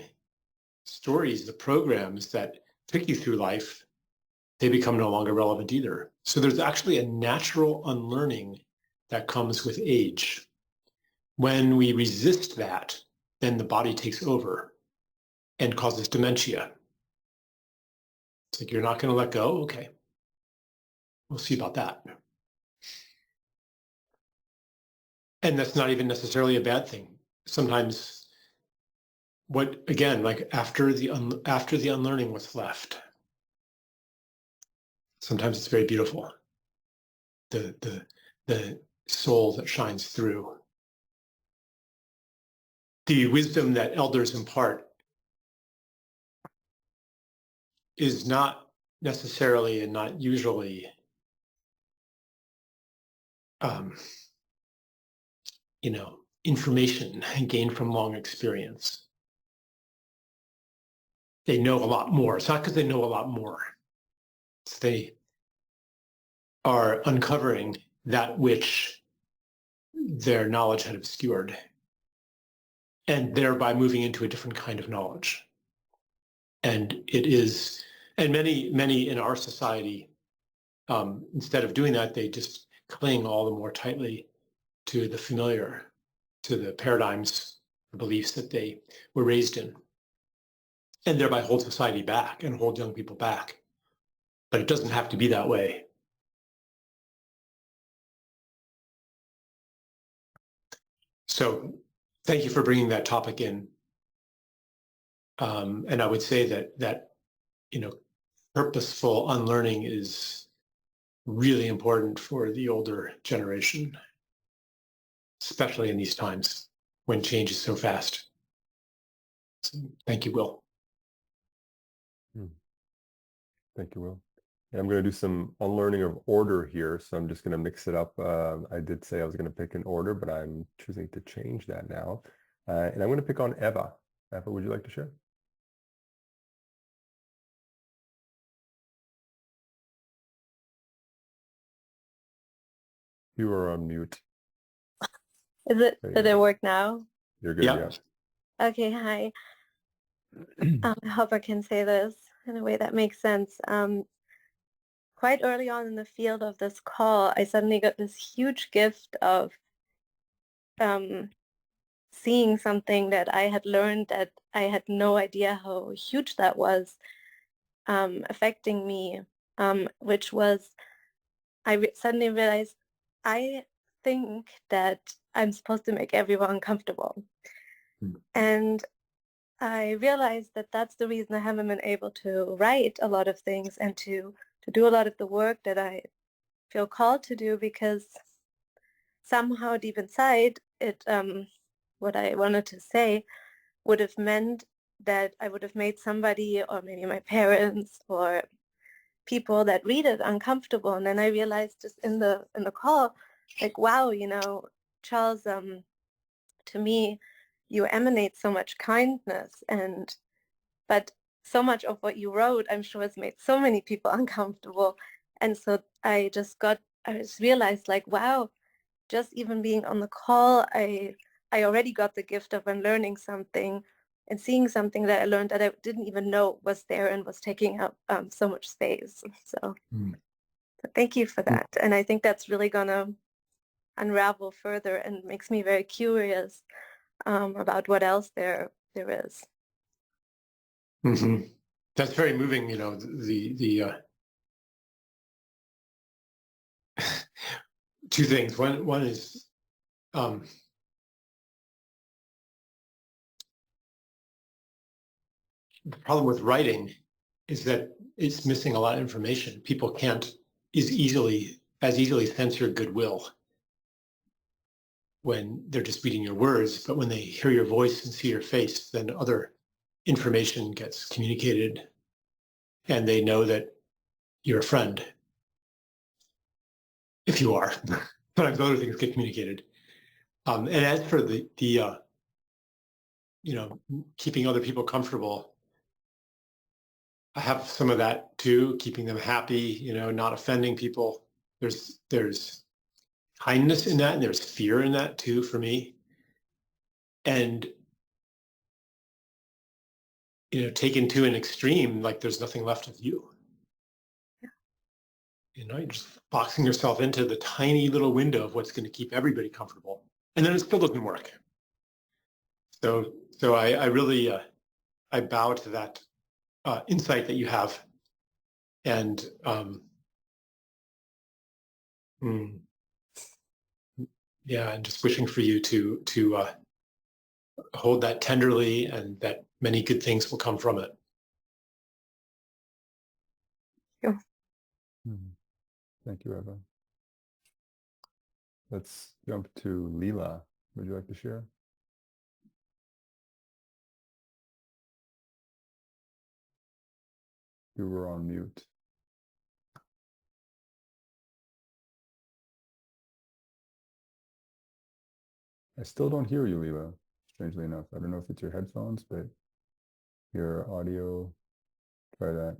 stories, the programs that took you through life, they become no longer relevant either. So there's actually a natural unlearning that comes with age. When we resist that, then the body takes over and causes dementia. It's like, you're not going to let go? Okay. We'll see about that. And that's not even necessarily a bad thing. Sometimes after the unlearning what's left, sometimes it's very beautiful. The the soul that shines through. The wisdom that elders impart is not necessarily and not usually information gained from long experience. They know a lot more. It's not because they know a lot more. It's they are uncovering that which their knowledge had obscured, and thereby moving into a different kind of knowledge. And it is, and many in our society, instead of doing that, they just cling all the more tightly to the familiar, to the paradigms, the beliefs that they were raised in, and thereby hold society back and hold young people back. But it doesn't have to be that way. So thank you for bringing that topic in. And I would say that purposeful unlearning is really important for the older generation, especially in these times when change is so fast. So thank you, Will. Thank you, Will. Yeah, I'm going to do some unlearning of order here, so I'm just going to mix it up. I did say I was going to pick an order, but I'm choosing to change that now. And I'm going to pick on Eva. Eva, would you like to share? You are on mute. Did it work now? You're good, yeah. Okay, hi. I hope I can say this in a way that makes sense. Quite early on in the field of this call, I suddenly got this huge gift of seeing something that I had learned that I had no idea how huge that was affecting me, which was I suddenly realized I think that I'm supposed to make everyone comfortable. And I realized that that's the reason I haven't been able to write a lot of things and to do a lot of the work that I feel called to do, because somehow deep inside it, what I wanted to say would have meant that I would have made somebody, or maybe my parents or people that read it, uncomfortable. And then I realized just in the call, like, wow, Charles, to me, you emanate so much kindness, but so much of what you wrote, I'm sure, has made so many people uncomfortable. And so I just realized, like, wow, just even being on the call, I already got the gift of unlearning something and seeing something that I learned that I didn't even know was there and was taking up so much space. So thank you for that. And I think that's really gonna unravel further and makes me very curious about what else there is. Mm-hmm. That's very moving. The two things. One is the problem with writing is that it's missing a lot of information. People can't as easily sense your goodwill when they're just reading your words, but when they hear your voice and see your face, then other information gets communicated, and they know that you're a friend. If you are, but other things get communicated. And as for the keeping other people comfortable, I have some of that too, keeping them happy, not offending people. There's kindness in that, and there's fear in that too for me. And taken to an extreme, like there's nothing left of you. You're just boxing yourself into the tiny little window of what's going to keep everybody comfortable, and then it still doesn't work. So I really I bow to that insight that you have, and yeah, and just wishing for you to hold that tenderly, and that many good things will come from it. Yeah. Thank you, Eva. Let's jump to Leela. Would you like to share? You were on mute. I still don't hear you, Leela, strangely enough. I don't know if it's your headphones, but your audio, try that.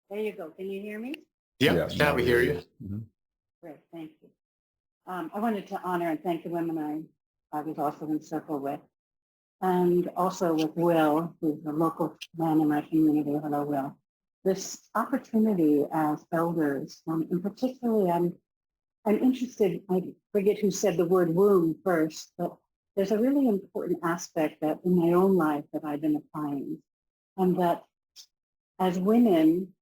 There you go. Can you hear me? Yeah, now we hear you. Mhm. Great, thank you. I wanted to honor and thank the women I was also in circle with, and also with Will, who's a local man in my community. Hello, Will. This opportunity as elders, and particularly I'm interested, I forget who said the word womb first, but there's a really important aspect that in my own life that I've been applying, and that as women,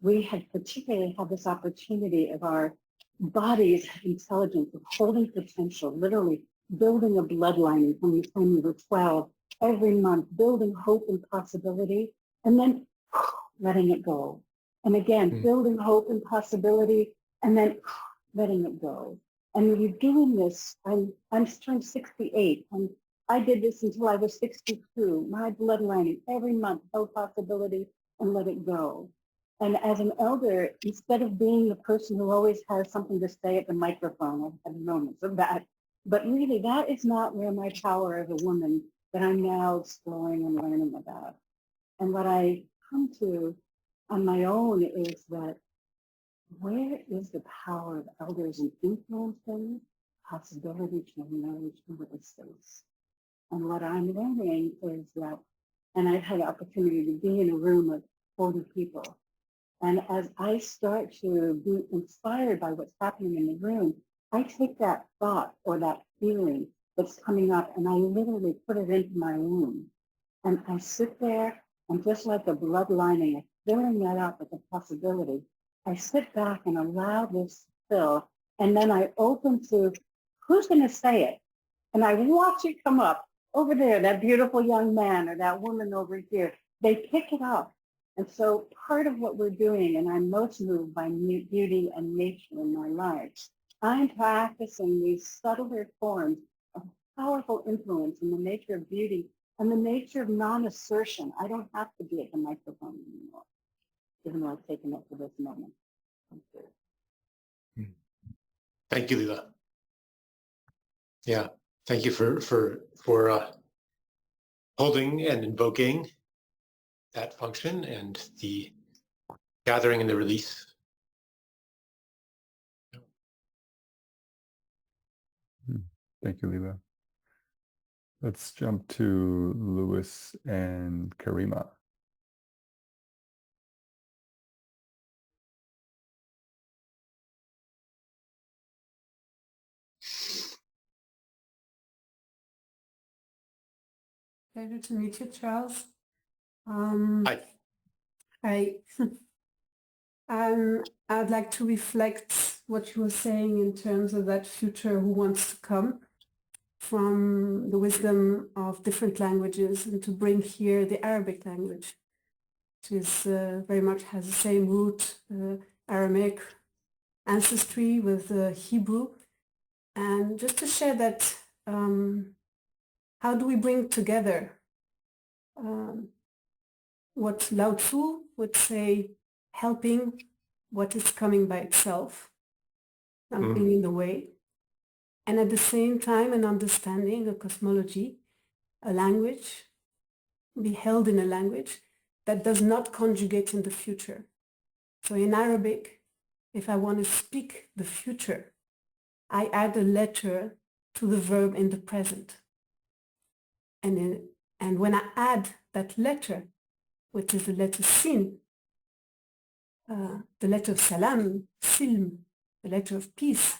we have particularly had this opportunity of our bodies' intelligence, of holding potential, literally building a bloodline from the time we were 12, every month, building hope and possibility, and then letting it go. And again, building hope and possibility, and then letting it go. And you're doing this, I'm turned 68, and I did this until I was 62. My bloodline, every month, held possibility and let it go. And as an elder, instead of being the person who always has something to say at the microphone, I've had moments of that, but really that is not where my power as a woman that I'm now exploring and learning about. And what I come to on my own is that where is the power of elders in influencing possibility to emerge into the space? And what I'm learning is that, and I've had the opportunity to be in a room of 40 people. And as I start to be inspired by what's happening in the room, I take that thought or that feeling that's coming up and I literally put it into my womb. And I sit there and just like a blood lining, filling that up with a possibility, I sit back and allow this to fill. And then I open to who's going to say it? And I watch it come up over there, that beautiful young man or that woman over here. They pick it up. And so part of what we're doing, and I'm most moved by beauty and nature in my life, I'm practicing these subtler forms of powerful influence in the nature of beauty and the nature of non-assertion. I don't have to be at the microphone anymore, even though I've taken it for this moment. Thank you, Leela. Yeah, thank you for holding and invoking that function and the gathering and the release. Thank you, Leela. Let's jump to Lewis and Karima. Pleasure to meet you, Charles. Hi. I'd like to reflect what you were saying in terms of that future who wants to come from the wisdom of different languages and to bring here the Arabic language, which is very much has the same root, Aramaic ancestry with Hebrew. And just to share that, how do we bring together what Lao Tzu would say, helping what is coming by itself, not being in the way, and at the same time an understanding, a cosmology, a language, be held in a language that does not conjugate in the future. So in Arabic, if I want to speak the future, I add a letter to the verb in the present. And when I add that letter, which is the letter sin, the letter of salam, silm, the letter of peace,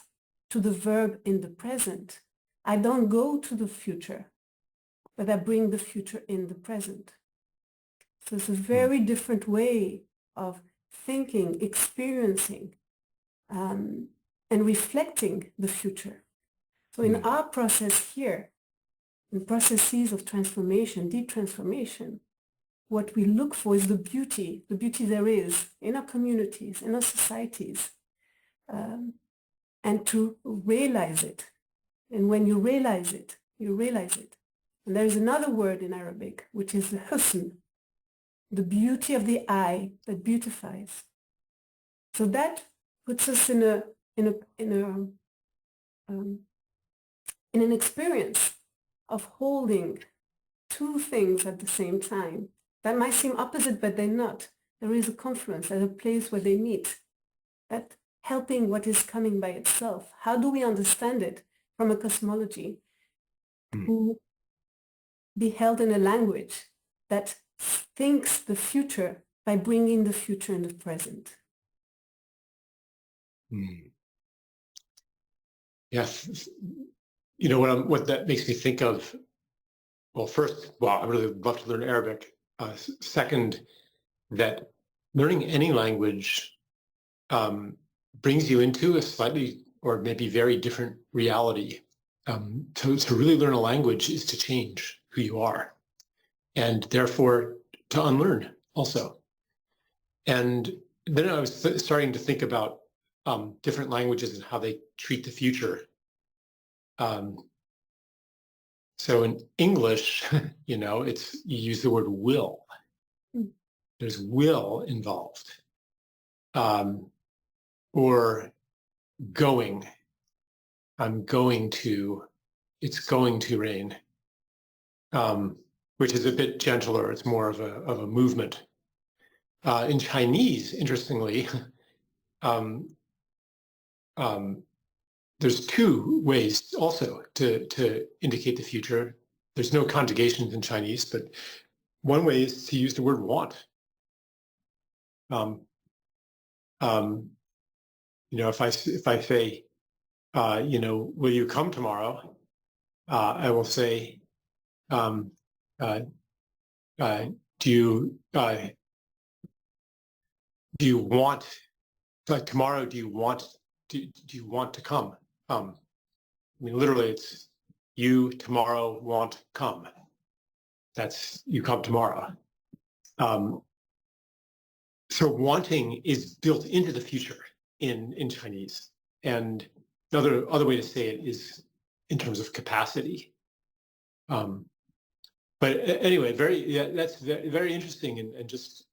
to the verb in the present, I don't go to the future, but I bring the future in the present. So it's a very different way of thinking, experiencing, and reflecting the future. So in our process here, in processes of transformation, deep transformation, what we look for is the beauty there is in our communities, in our societies, and to realize it. And when you realize it, you realize it. And there is another word in Arabic, which is the husn, the beauty of the eye that beautifies. So that puts us in an experience of holding two things at the same time. That might seem opposite, but they're not. There is a confluence, there's a place where they meet. That helping what is coming by itself. How do we understand it from a cosmology who be held in a language that thinks the future by bringing the future in the present? Yes. You know, what that makes me think of, well, first, I really love to learn Arabic. Second, that learning any language brings you into a slightly or maybe very different reality. To really learn a language is to change who you are, and therefore to unlearn also. And then I was starting to think about different languages and how they treat the future. So in English, you know, you use the word will. There's will involved. Or going. I'm going to, it's going to rain, which is a bit gentler. It's more of a movement. In Chinese, interestingly, there's two ways also to indicate the future. There's no conjugations in Chinese, but one way is to use the word want. You know, if I say, you know, will you come tomorrow? I will say, do you want, like tomorrow, do you want to come? I mean, literally it's you tomorrow want come. That's you come tomorrow. So wanting is built into the future in Chinese. And another way to say it is in terms of capacity. But anyway, that's very interesting and just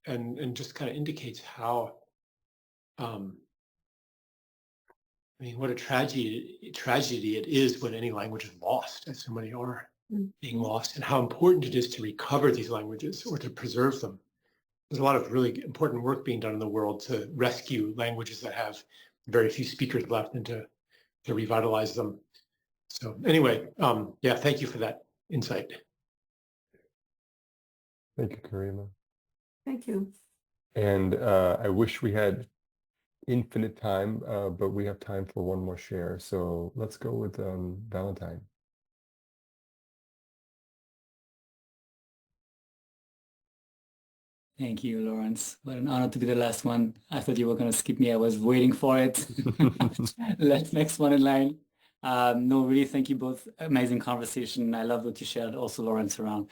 kind of indicates how, I mean, what a tragedy it is when any language is lost, as so many are being lost, and how important it is to recover these languages or to preserve them. There's a lot of really important work being done in the world to rescue languages that have very few speakers left and to revitalize them. So anyway, yeah, thank you for that insight. Thank you, Karima. Thank you. And I wish we had infinite time, but we have time for one more share. So let's go with Valentine. Thank you, Lawrence. What an honor to be the last one. I thought you were going to skip me. I was waiting for it. Next one in line. No, really, thank you both. Amazing conversation. I love what you shared also, Lawrence, around,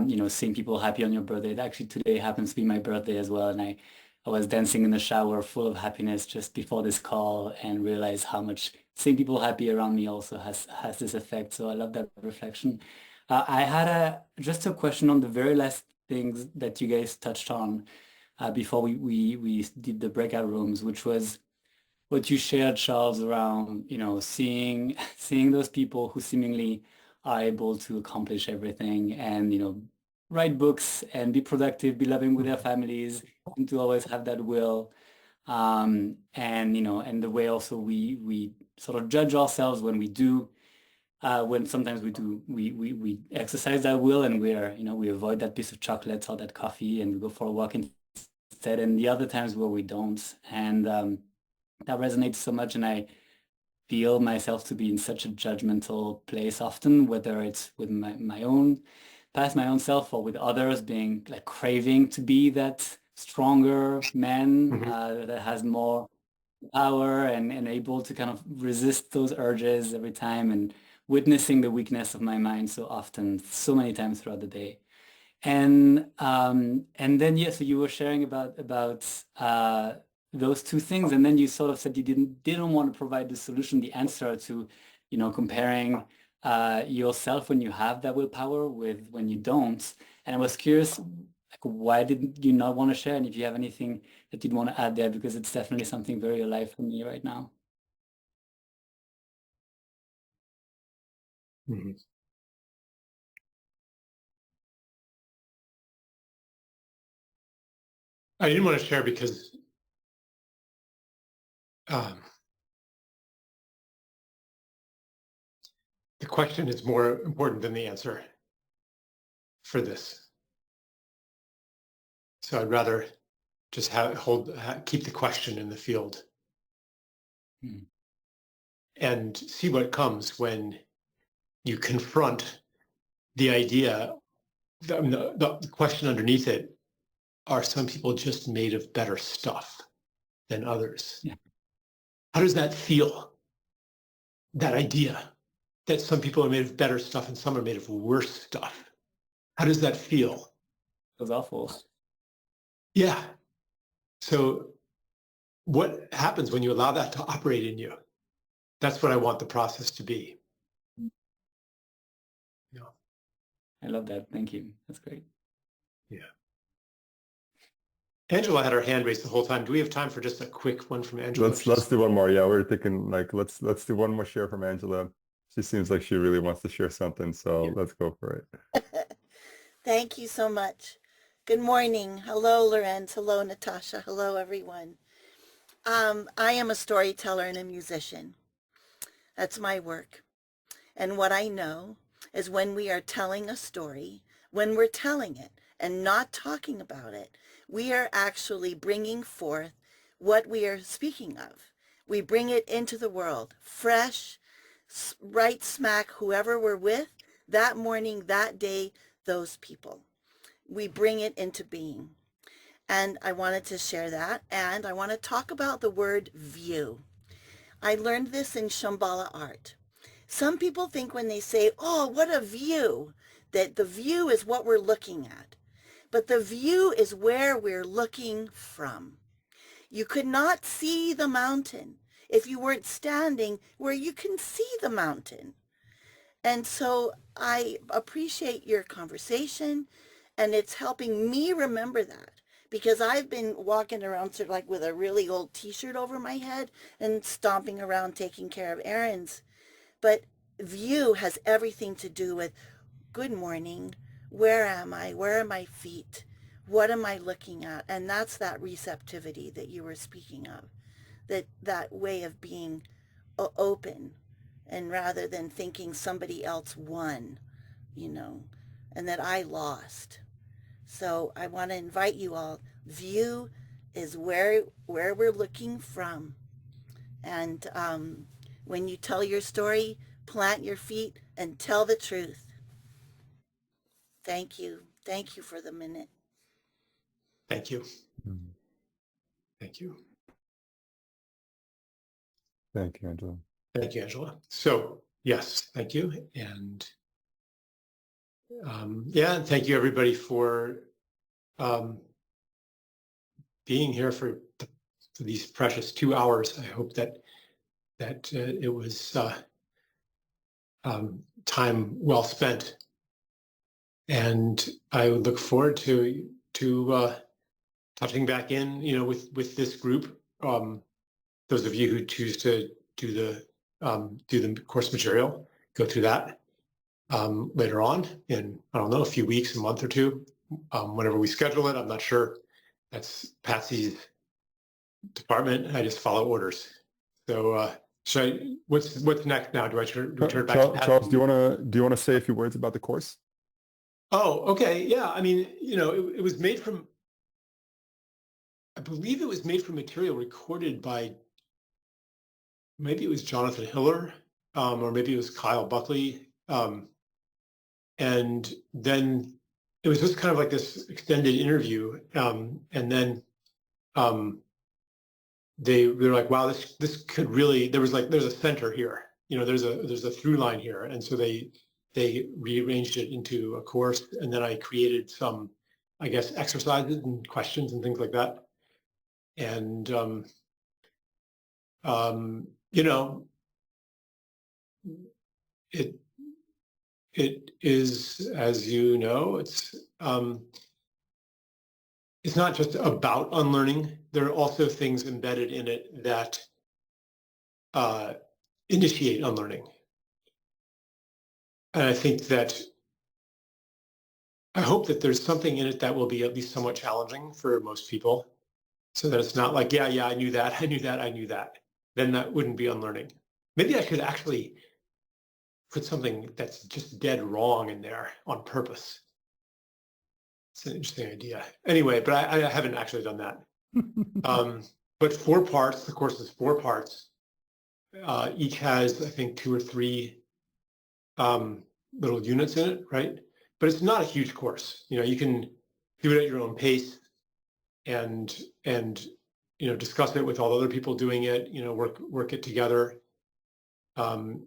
you know, seeing people happy on your birthday. Actually, today happens to be my birthday as well. And I was dancing in the shower full of happiness just before this call and realized how much seeing people happy around me also has this effect. So I love that reflection. I had just a question on the very last things that you guys touched on before we did the breakout rooms, which was what you shared, Charles, around, you know, seeing those people who seemingly are able to accomplish everything and, you know, write books and be productive, be loving with their families, and to always have that will. And, you know, and the way also we sort of judge ourselves when we do, when sometimes we exercise that will and we avoid that piece of chocolate or that coffee and we go for a walk instead, and the other times where we don't. And that resonates so much, and I feel myself to be in such a judgmental place often, whether it's with my own past, my own self, or with others, being like craving to be that stronger man that has more power and able to kind of resist those urges every time, and witnessing the weakness of my mind so often, so many times throughout the day. And then yeah, so you were sharing about those two things, and then you sort of said you didn't want to provide the solution, the answer to, you know, comparing yourself when you have that willpower with when you don't. And I was curious, like, why did you not want to share? And if you have anything that you'd want to add there, because it's definitely something very alive for me right now. Mm-hmm. I didn't want to share because the question is more important than the answer for this. So I'd rather just keep the question in the field and see what comes when you confront the idea. The question underneath it, are some people just made of better stuff than others? Yeah. How does that feel? That idea that some people are made of better stuff and some are made of worse stuff. How does that feel? It was awful. Yeah. So what happens when you allow that to operate in you? That's what I want the process to be. Yeah. I love that. Thank you. That's great. Yeah. Angela had her hand raised the whole time. Do we have time for just a quick one from Angela? Let's do one more. Yeah, we're thinking like let's do one more share from Angela. She seems like she really wants to share something, so let's go for it. Thank you so much. Good morning. Hello, Lorenz. Hello, Natasha. Hello, everyone. I am a storyteller and a musician. That's my work. And what I know is when we are telling a story, when we're telling it and not talking about it, we are actually bringing forth what we are speaking of. We bring it into the world, fresh, right smack, whoever we're with, that morning, that day, those people. We bring it into being. And I wanted to share that. And I want to talk about the word view. I learned this in Shambhala art. Some people think when they say, oh, what a view, that the view is what we're looking at. But the view is where we're looking from. You could not see the mountain if you weren't standing where you can see the mountain. And so I appreciate your conversation, and it's helping me remember that, because I've been walking around sort of like with a really old t-shirt over my head and stomping around taking care of errands. But view has everything to do with good morning. Where am I? Where are my feet? What am I looking at? And that's that receptivity that you were speaking of, that way of being open, and rather than thinking somebody else won, you know, and that I lost. So I want to invite you all. View is where we're looking from. And when you tell your story, plant your feet and tell the truth. Thank you. Thank you for the minute. Thank you. Thank you. Thank you, Angela. Thank you, Angela. So yes, thank you. And yeah, and thank you everybody for being here for these precious 2 hours. I hope that it was time well spent. And I would look forward to touching back in, you know, with this group. Those of you who choose to do the course material, go through that later on in, I don't know, a few weeks, a month or two, whenever we schedule it. I'm not sure. That's Patsy's department. I just follow orders. So what's next now? Do I turn back to Patsy? Charles, do you wanna say a few words about the course? Oh, okay. Yeah. I mean, you know, it was made from, I believe it was made from material recorded by, maybe it was Jonathan Hiller, or maybe it was Kyle Buckley. And then it was just kind of like this extended interview. And then they were like, wow, this could really, there's a center here, you know, there's a through line here. And so they they rearranged it into a course, and then I created some, I guess, exercises and questions and things like that. And, you know, it is, as you know, it's not just about unlearning. There are also things embedded in it that initiate unlearning. And I think that, I hope that there's something in it that will be at least somewhat challenging for most people, so that it's not like, yeah, I knew that, I knew that, I knew that. Then that wouldn't be unlearning. Maybe I should actually put something that's just dead wrong in there on purpose. It's an interesting idea. Anyway, but I haven't actually done that. But 4 parts, the course is 4 parts. Each has, I think, 2 or 3 little units in it, right? But it's not a huge course. You know, you can do it at your own pace and you know, discuss it with all the other people doing it, you know, work it together.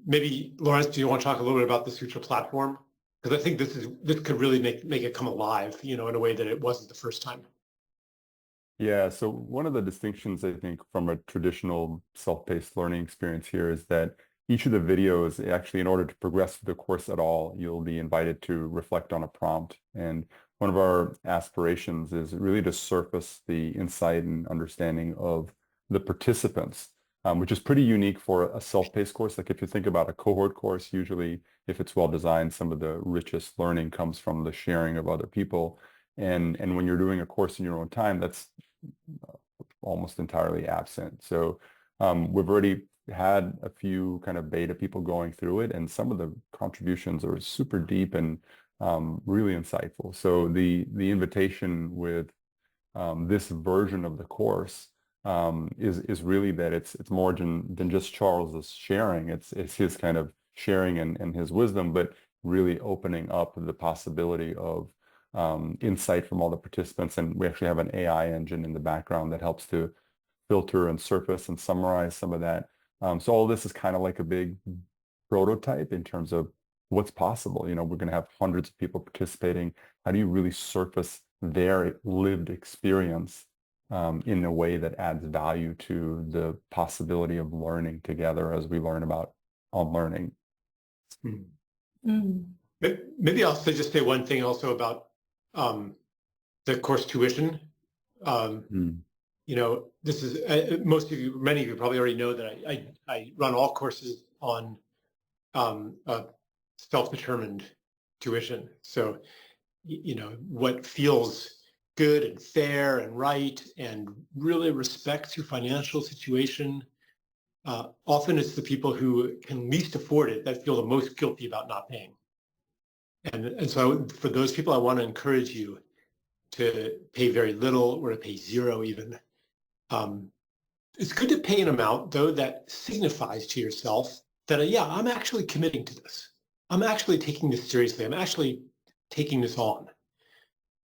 Maybe, Lawrence, do you want to talk a little bit about the Sutra platform? Because I think this could really make it come alive, you know, in a way that it wasn't the first time. Yeah, so one of the distinctions, I think, from a traditional self-paced learning experience here is that each of the videos, actually, in order to progress through the course at all, you'll be invited to reflect on a prompt. And one of our aspirations is really to surface the insight and understanding of the participants, which is pretty unique for a self-paced course. Like if you think about a cohort course, usually if it's well designed, some of the richest learning comes from the sharing of other people. And when you're doing a course in your own time, that's almost entirely absent. So we've already had a few kind of beta people going through it, and some of the contributions are super deep and really insightful. So the invitation with this version of the course is really that it's more than just Charles's sharing. It's his kind of sharing and his wisdom, but really opening up the possibility of insight from all the participants. And we actually have an AI engine in the background that helps to filter and surface and summarize some of that. So all this is kind of like a big prototype in terms of what's possible. You know, we're going to have hundreds of people participating. How do you really surface their lived experience in a way that adds value to the possibility of learning together as we learn about unlearning? Maybe I'll just say one thing also about the course tuition. You know, this is many of you probably already know that I run all courses on self-determined tuition. So, you know, what feels good and fair and right and really respects your financial situation. Often it's the people who can least afford it that feel the most guilty about not paying. And so for those people, I want to encourage you to pay very little or to pay zero even. It's good to pay an amount, though, that signifies to yourself that, yeah, I'm actually committing to this. I'm actually taking this seriously. I'm actually taking this on.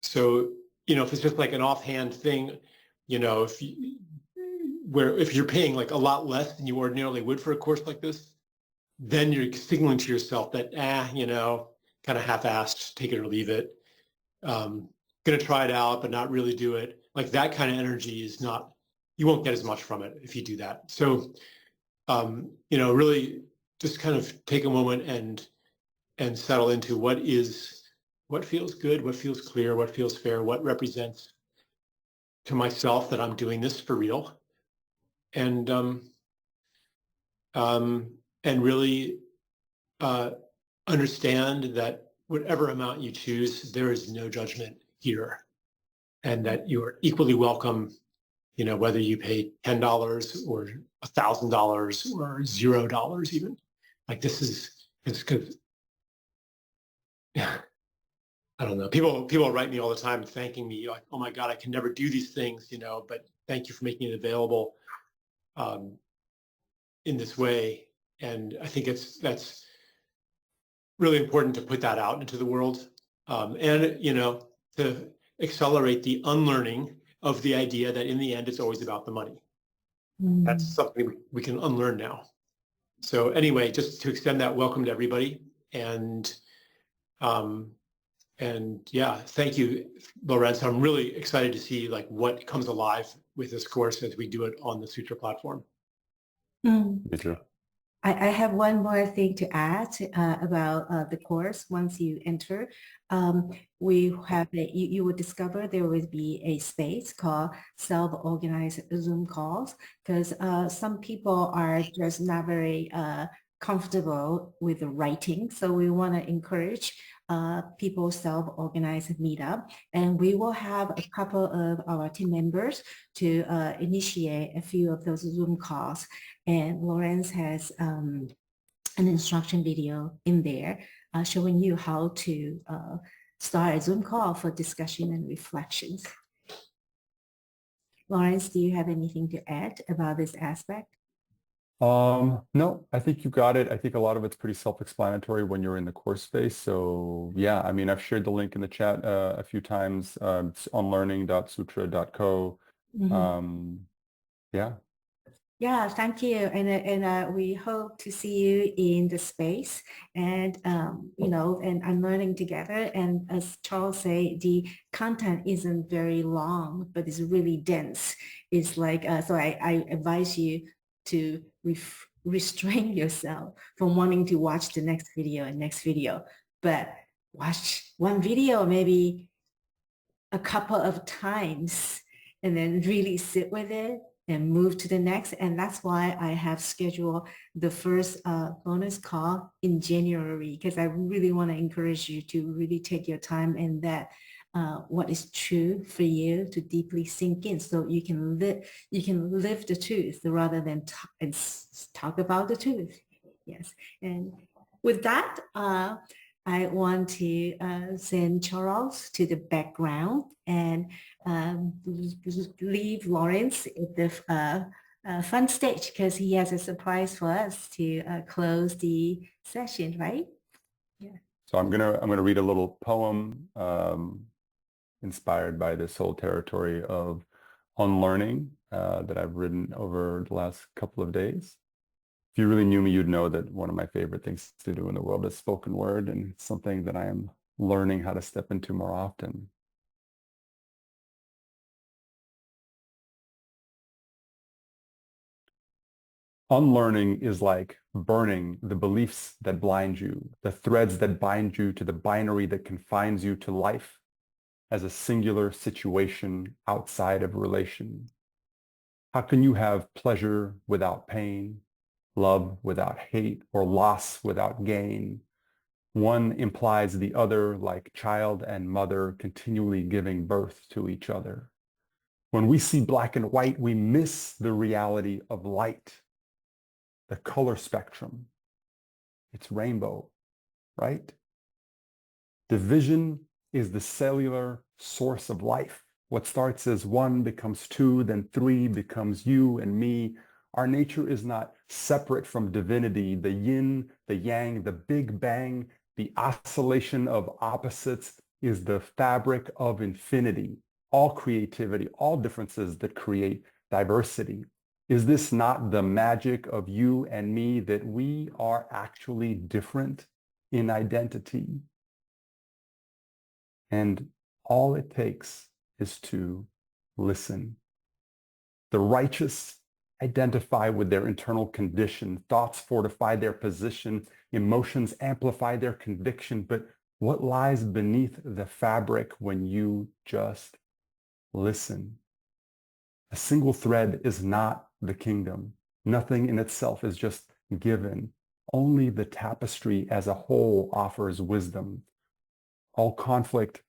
So, you know, if it's just like an offhand thing, you know, if you're paying like a lot less than you ordinarily would for a course like this, then you're signaling to yourself that, you know, kind of half-assed, take it or leave it. Going to try it out, but not really do it. Like that kind of energy is not, you won't get as much from it if you do that. So, you know, really just kind of take a moment and settle into what feels good, what feels clear, what feels fair, what represents to myself that I'm doing this for real. And really understand that whatever amount you choose, there is no judgment here, and that you are equally welcome, you know, whether you pay $10 or $1,000 or $0 even. Like it's good. Yeah. I don't know. People write me all the time thanking me, like, oh my God, I can never do these things, you know, but thank you for making it available in this way. And I think that's really important to put that out into the world, and, you know, to accelerate the unlearning of the idea that in the end, it's always about the money. That's something we can unlearn now. So anyway, just to extend that welcome to everybody, and And yeah, thank you, Lorenz. I'm really excited to see like what comes alive with this course as we do it on the Sutra platform. Mm. Me too. I have one more thing to add about the course. Once you enter, we have you will discover there will be a space called self-organized Zoom calls, because some people are just not very comfortable with the writing. So we want to encourage people self-organized meetup, and we will have a couple of our team members to initiate a few of those Zoom calls. And Lawrence has an instruction video in there showing you how to start a Zoom call for discussion and reflections. Lawrence, do you have anything to add about this aspect? No, I think you got it. I think a lot of it's pretty self-explanatory when you're in the course space. So yeah, I mean, I've shared the link in the chat a few times. It's unlearning.sutra.co. Mm-hmm. Yeah. Yeah, thank you. And we hope to see you in the space and, and unlearning together. And as Charles said, the content isn't very long, but it's really dense. It's like, so I advise you to restrain yourself from wanting to watch the next video and next video, but watch one video maybe a couple of times and then really sit with it and move to the next. And that's why I have scheduled the first bonus call in January, because I really want to encourage you to really take your time and that what is true for you to deeply sink in, so you can live the truth rather than talk about the truth. Yes. And with that, I want to send Charles to the background and leave Lawrence at the front stage, because he has a surprise for us to close the session, right? Yeah. So I'm gonna read a little poem inspired by this whole territory of unlearning that I've written over the last couple of days. If you really knew me, you'd know that one of my favorite things to do in the world is spoken word, and it's something that I am learning how to step into more often. Unlearning is like burning the beliefs that blind you, the threads that bind you to the binary that confines you to life as a singular situation outside of relation. How can you have pleasure without pain, love without hate, or loss without gain? One implies the other, like child and mother continually giving birth to each other. When we see black and white, we miss the reality of light, the color spectrum. It's rainbow, right? Division is the cellular source of life. What starts as one becomes two, then three becomes you and me. Our nature is not separate from divinity, the yin, the yang, the big bang. The oscillation of opposites is the fabric of infinity. All creativity, all differences that create diversity. Is this not the magic of you and me, that we are actually different in identity? And all it takes is to listen. The righteous identify with their internal condition. Thoughts fortify their position. Emotions amplify their conviction. But what lies beneath the fabric when you just listen? A single thread is not the kingdom. Nothing in itself is just given. Only the tapestry as a whole offers wisdom. All conflict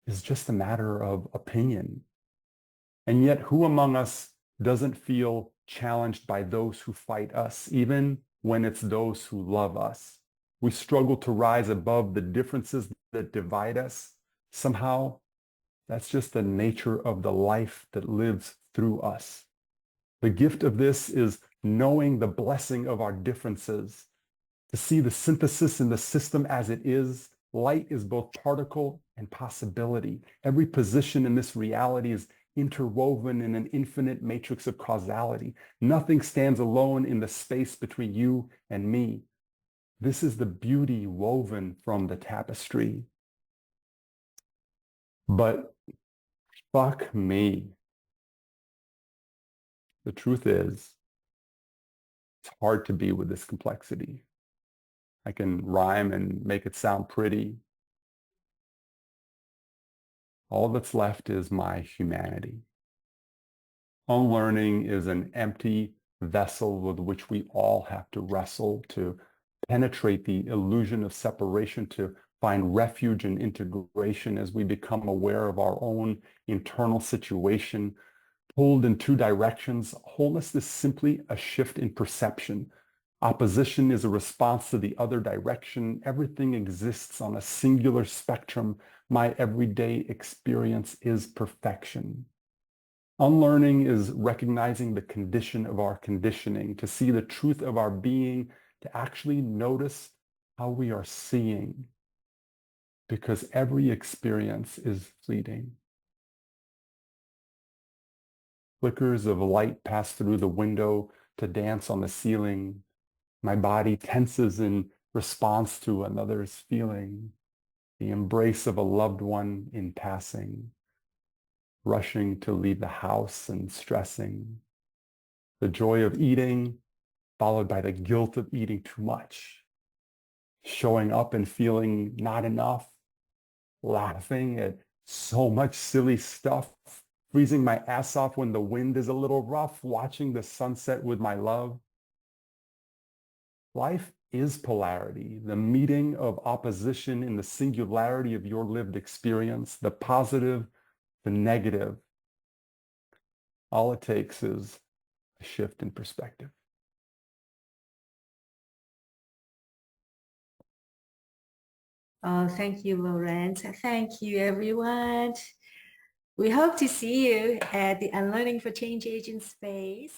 is just a matter of opinion. And yet, who among us doesn't feel challenged by those who fight us, even when it's those who love us? We struggle to rise above the differences that divide us. Somehow, that's just the nature of the life that lives through us. The gift of this is knowing the blessing of our differences, to see the synthesis in the system as it is. Light is both particle and possibility. Every position in this reality is interwoven in an infinite matrix of causality. Nothing stands alone in the space between you and me. This is the beauty woven from the tapestry. But fuck me. The truth is, it's hard to be with this complexity. I can rhyme and make it sound pretty. All that's left is my humanity. Unlearning is an empty vessel with which we all have to wrestle to penetrate the illusion of separation, to find refuge and integration as we become aware of our own internal situation, pulled in two directions. Wholeness is simply a shift in perception. Opposition is a response to the other direction. Everything exists on a singular spectrum. My everyday experience is perfection. Unlearning is recognizing the condition of our conditioning, to see the truth of our being, to actually notice how we are seeing, because every experience is fleeting. Flickers of light pass through the window to dance on the ceiling. My body tenses in response to another's feeling, the embrace of a loved one in passing, rushing to leave the house and stressing, the joy of eating followed by the guilt of eating too much, showing up and feeling not enough, laughing at so much silly stuff, freezing my ass off when the wind is a little rough, watching the sunset with my love. Life is polarity, the meeting of opposition in the singularity of your lived experience, the positive, the negative. All it takes is a shift in perspective. Oh, thank you, Lorenz. Thank you, everyone. We hope to see you at the Unlearning for Change Agent space